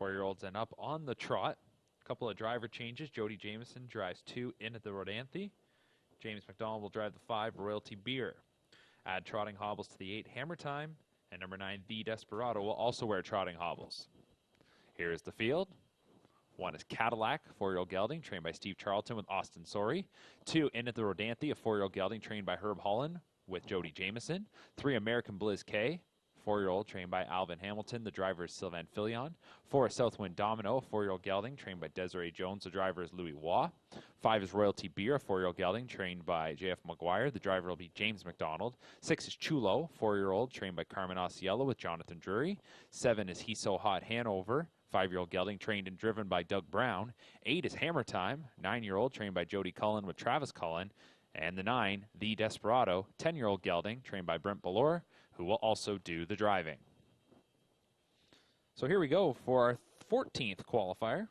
4-year-olds and up on the trot. A couple of driver changes. Jody Jameson drives 2 in at the Rodanthe. James McDonald will drive the 5 Royalty Beer. Add trotting hobbles to the 8 Hammer Time. And number 9 The Desperado will also wear trotting hobbles. Here is the field. 1 is Cadillac, 4-year-old gelding, trained by Steve Charlton with Austin Sori. 2 in at the Rodanthe, a 4-year-old gelding trained by Herb Holland with Jody Jameson. 3 American Blizz K, 4-year-old trained by Alvin Hamilton. The driver is Sylvain Filion. 4 is Southwind Domino, a 4-year-old gelding trained by Desiree Jones. The driver is Louis Waugh. 5 is Royalty Beer, a 4-year-old gelding trained by JF McGuire. The driver will be James McDonald. 6 is Chulo, 4-year-old trained by Carmen Osceola with Jonathan Drury. 7 is He's So Hot Hanover, 5-year-old gelding trained and driven by Doug Brown. 8 is Hammer Time, 9-year-old trained by Jody Cullen with Travis Cullen. And the 9, The Desperado, 10-year-old gelding trained by Brent Ballore, who will also do the driving. So here we go for our 14th qualifier.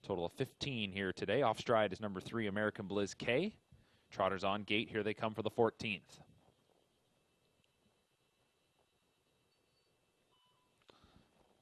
Total of 15 here today. Off stride is number 3, American Blizz K. Trotters on gate. Here they come for the 14th.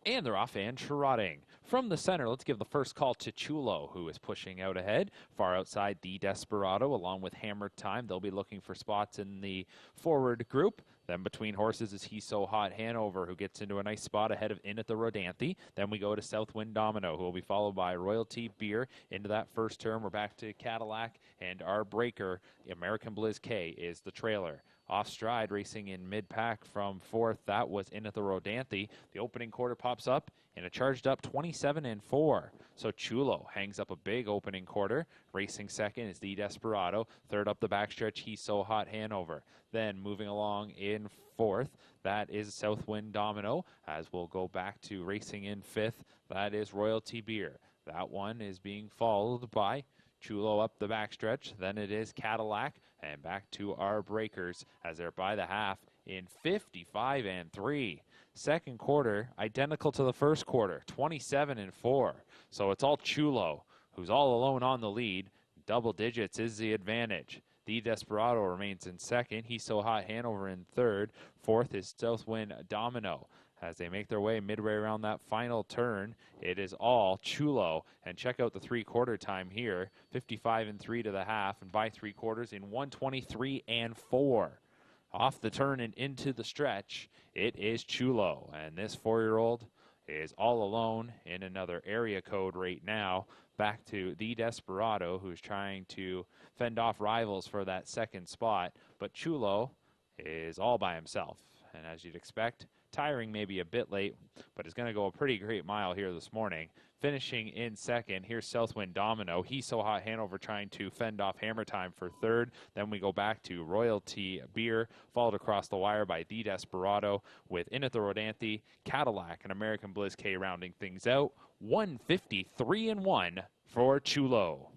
And they're off and trotting. From the center, let's give the first call to Chulo, who is pushing out ahead. Far outside, The Desperado, along with Hammer Time. They'll be looking for spots in the forward group. Then between horses is He's So Hot Hanover, who gets into a nice spot ahead of In at the Rodanthe. Then we go to Southwind Domino, who will be followed by Royalty Beer. Into that first turn, we're back to Cadillac, and our breaker, American Blizz K, is the trailer. Off stride, racing in mid-pack from 4th. That was In at the Rodanthe. The opening quarter pops up in a charged up 27-4. So Chulo hangs up a big opening quarter. Racing second is The Desperado. Third up the backstretch, He's So Hot Hanover. Then moving along in 4th, that is Southwind Domino. As we'll go back to racing in 5th, that is Royalty Beer. That one is being followed by Chulo up the backstretch. Then it is Cadillac. And back to our breakers as they're by the half in 55-3. Second quarter, identical to the first quarter, 27-4. So it's all Chulo, who's all alone on the lead. Double digits is the advantage. The Desperado remains in second. He's So Hot Hanover in third. Fourth is Southwind Domino. As they make their way midway around that final turn, it is all Chulo. And check out the three-quarter time here, 55-3 to the half, and by 3 quarters in 123-4. Off the turn and into the stretch, it is Chulo. And this 4-year-old is all alone in another area code right now. Back to The Desperado, who's trying to fend off rivals for that second spot. But Chulo is all by himself. And as you'd expect, tiring maybe a bit late, but is going to go a pretty great mile here this morning. Finishing in second, here's Southwind Domino. He's So Hot Hanover trying to fend off Hammer Time for third. Then we go back to Royalty Beer, followed across the wire by The Desperado, with In at the Rodanthe, Cadillac, and American Blizz K rounding things out. 153-1 for Chulo.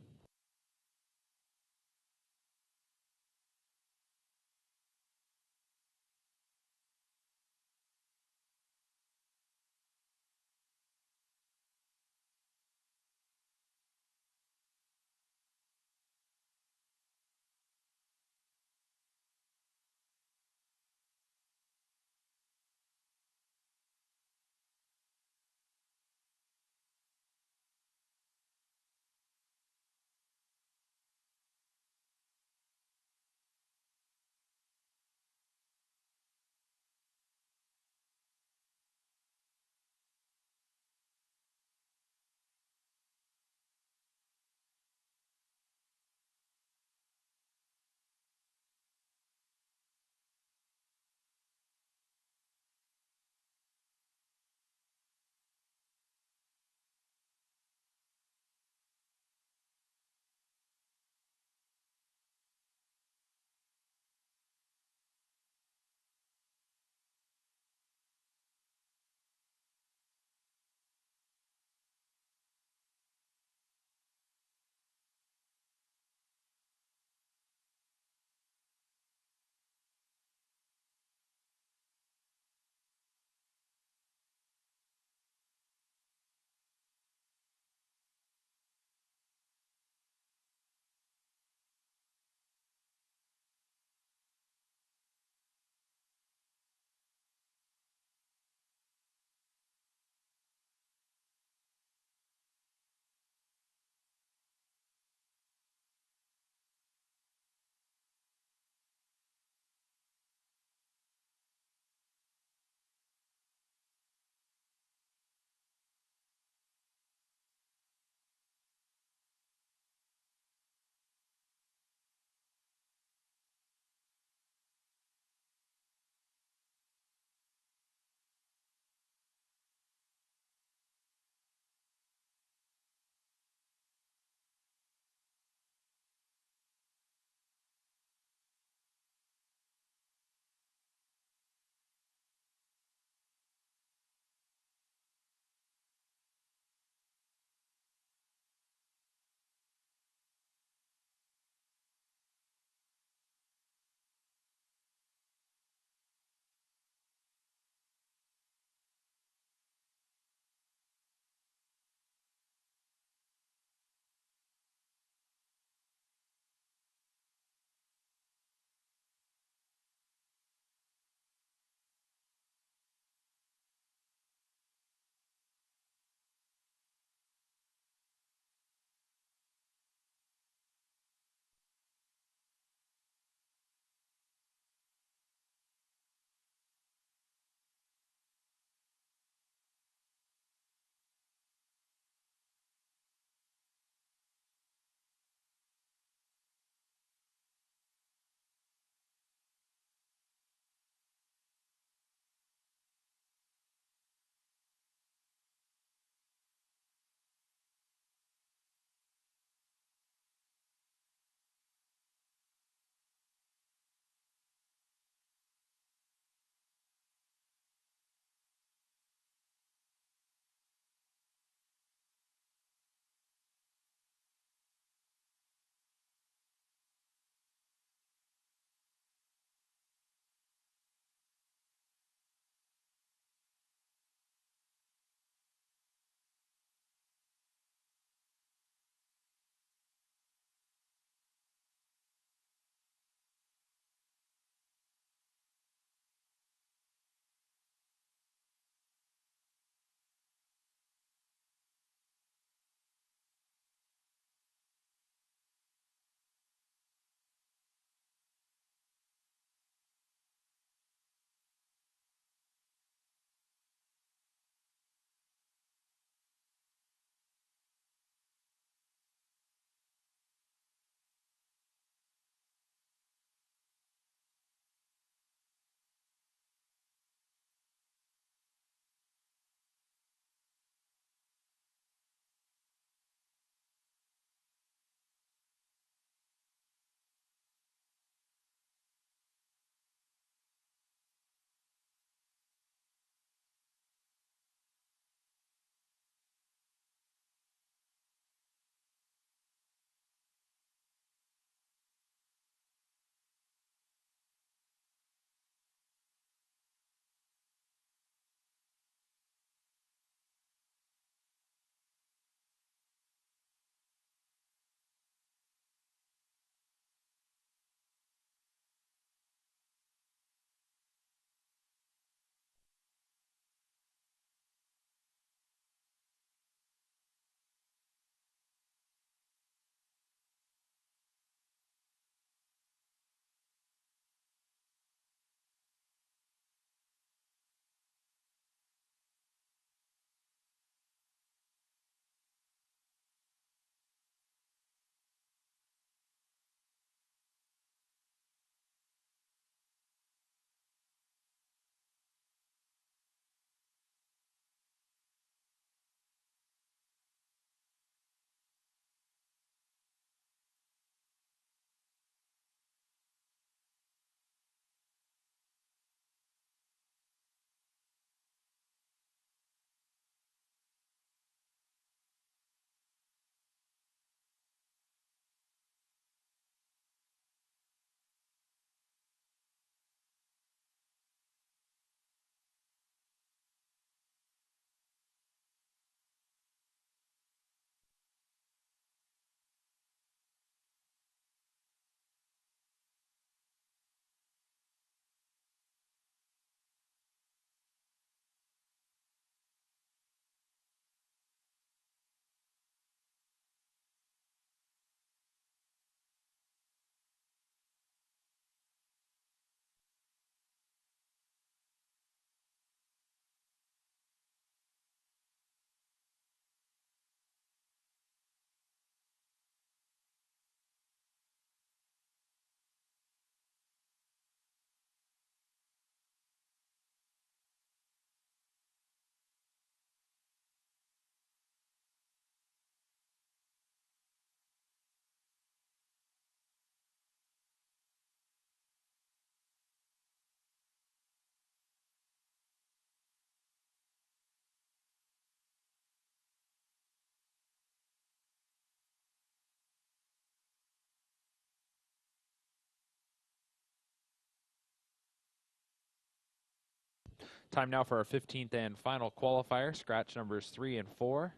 Time now for our 15th and final qualifier. Scratch numbers 3 and 4.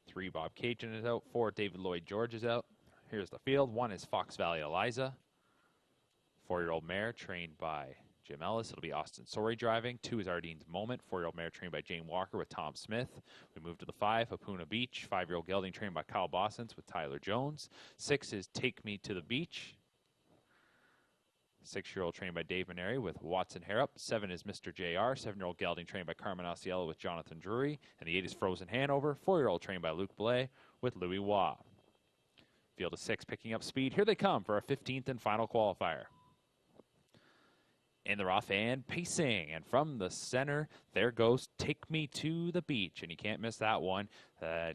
3, Bob Cajun is out. 4, David Lloyd George is out. Here's the field. 1 is Fox Valley Eliza. 4-year-old mare trained by Jim Ellis. It'll be Austin Sorey driving. 2 is Ardene's Moment. 4-year-old mare trained by Jane Walker with Tom Smith. We move to the 5, Hapuna Beach. 5-year-old gelding trained by Kyle Bossens with Tyler Jones. 6 is Take Me to the Beach. 6-year-old trained by Dave Maneri with Watson Harrop. 7 is Mr. JR. 7-year-old gelding trained by Carmen Osceola with Jonathan Drury. And the 8 is Frozen Hanover. 4-year-old trained by Luke Blais with Louis Waugh. Field of 6 picking up speed. Here they come for our 15th and final qualifier. In the rough and pacing, and from the center, there goes Take Me to the Beach, and you can't miss that one.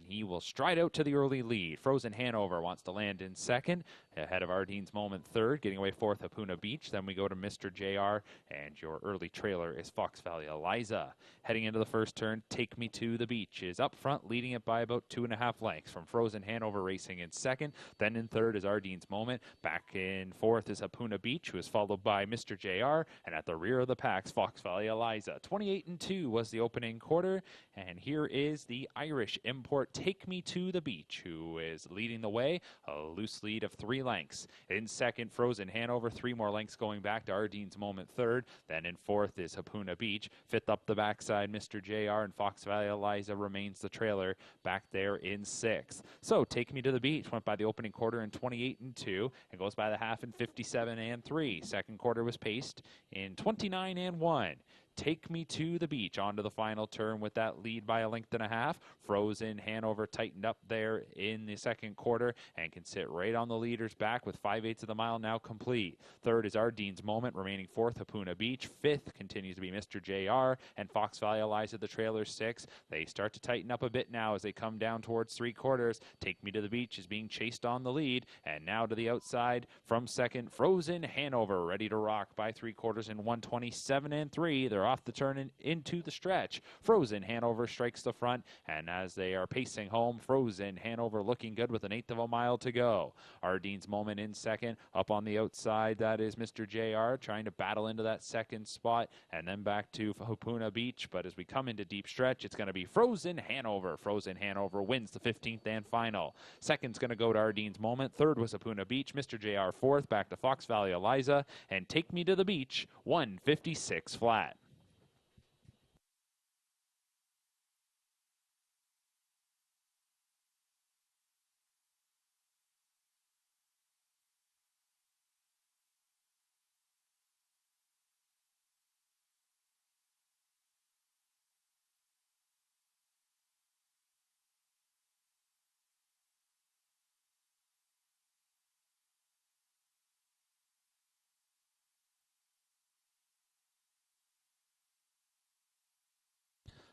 He will stride out to the early lead. Frozen Hanover wants to land in second, ahead of Ardene's Moment third, getting away fourth, Hapuna Beach. Then we go to Mr. JR, and your early trailer is Fox Valley Eliza. Heading into the first turn, Take Me to the Beach is up front, leading it by about 2.5 lengths from Frozen Hanover racing in second. Then in third is Ardene's Moment. Back in fourth is Hapuna Beach, who is followed by Mr. JR, and at the rear of the packs, Fox Valley Eliza. 28-2 was the opening quarter, and here is the Irish import Take Me to the Beach, who is leading the way, a loose lead of 3 lengths. In second, Frozen Hanover, 3 more lengths going back to Ardene's Moment third. Then in fourth is Hapuna Beach. Fifth up the backside, Mr. JR, and Fox Valley Eliza remains the trailer back there in sixth. So Take Me to the Beach went by the opening quarter in 28-2 and goes by the half in 57-3. Second quarter was paced in 29-1. Take Me to the Beach onto the final turn with that lead by 1.5 lengths. Frozen Hanover tightened up there in the second quarter and can sit right on the leader's back with 5/8 of the mile now complete. Third is Ardene's Moment, remaining fourth, Hapuna Beach. Fifth continues to be Mr. JR, and Fox Valley Eliza, the trailer, 6. They start to tighten up a bit now as they come down towards 3 quarters. Take Me to the Beach is being chased on the lead, and now to the outside from second, Frozen Hanover, ready to rock by 3 quarters in 127-3. They're off the turn and into the stretch. Frozen Hanover strikes the front, and as they are pacing home, Frozen Hanover looking good with 1/8 of a mile to go. Ardene's Moment in second. Up on the outside, that is Mr. JR trying to battle into that second spot, and then back to Hapuna Beach. But as we come into deep stretch, it's going to be Frozen Hanover. Frozen Hanover wins the 15th and final. Second's going to go to Ardene's Moment. Third was Hapuna Beach. Mr. JR fourth, back to Fox Valley Eliza, and Take Me to the Beach, 156 flat.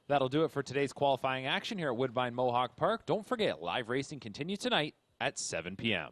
That'll do it for today's qualifying action here at Woodbine Mohawk Park. Don't forget, live racing continues tonight at 7 p.m.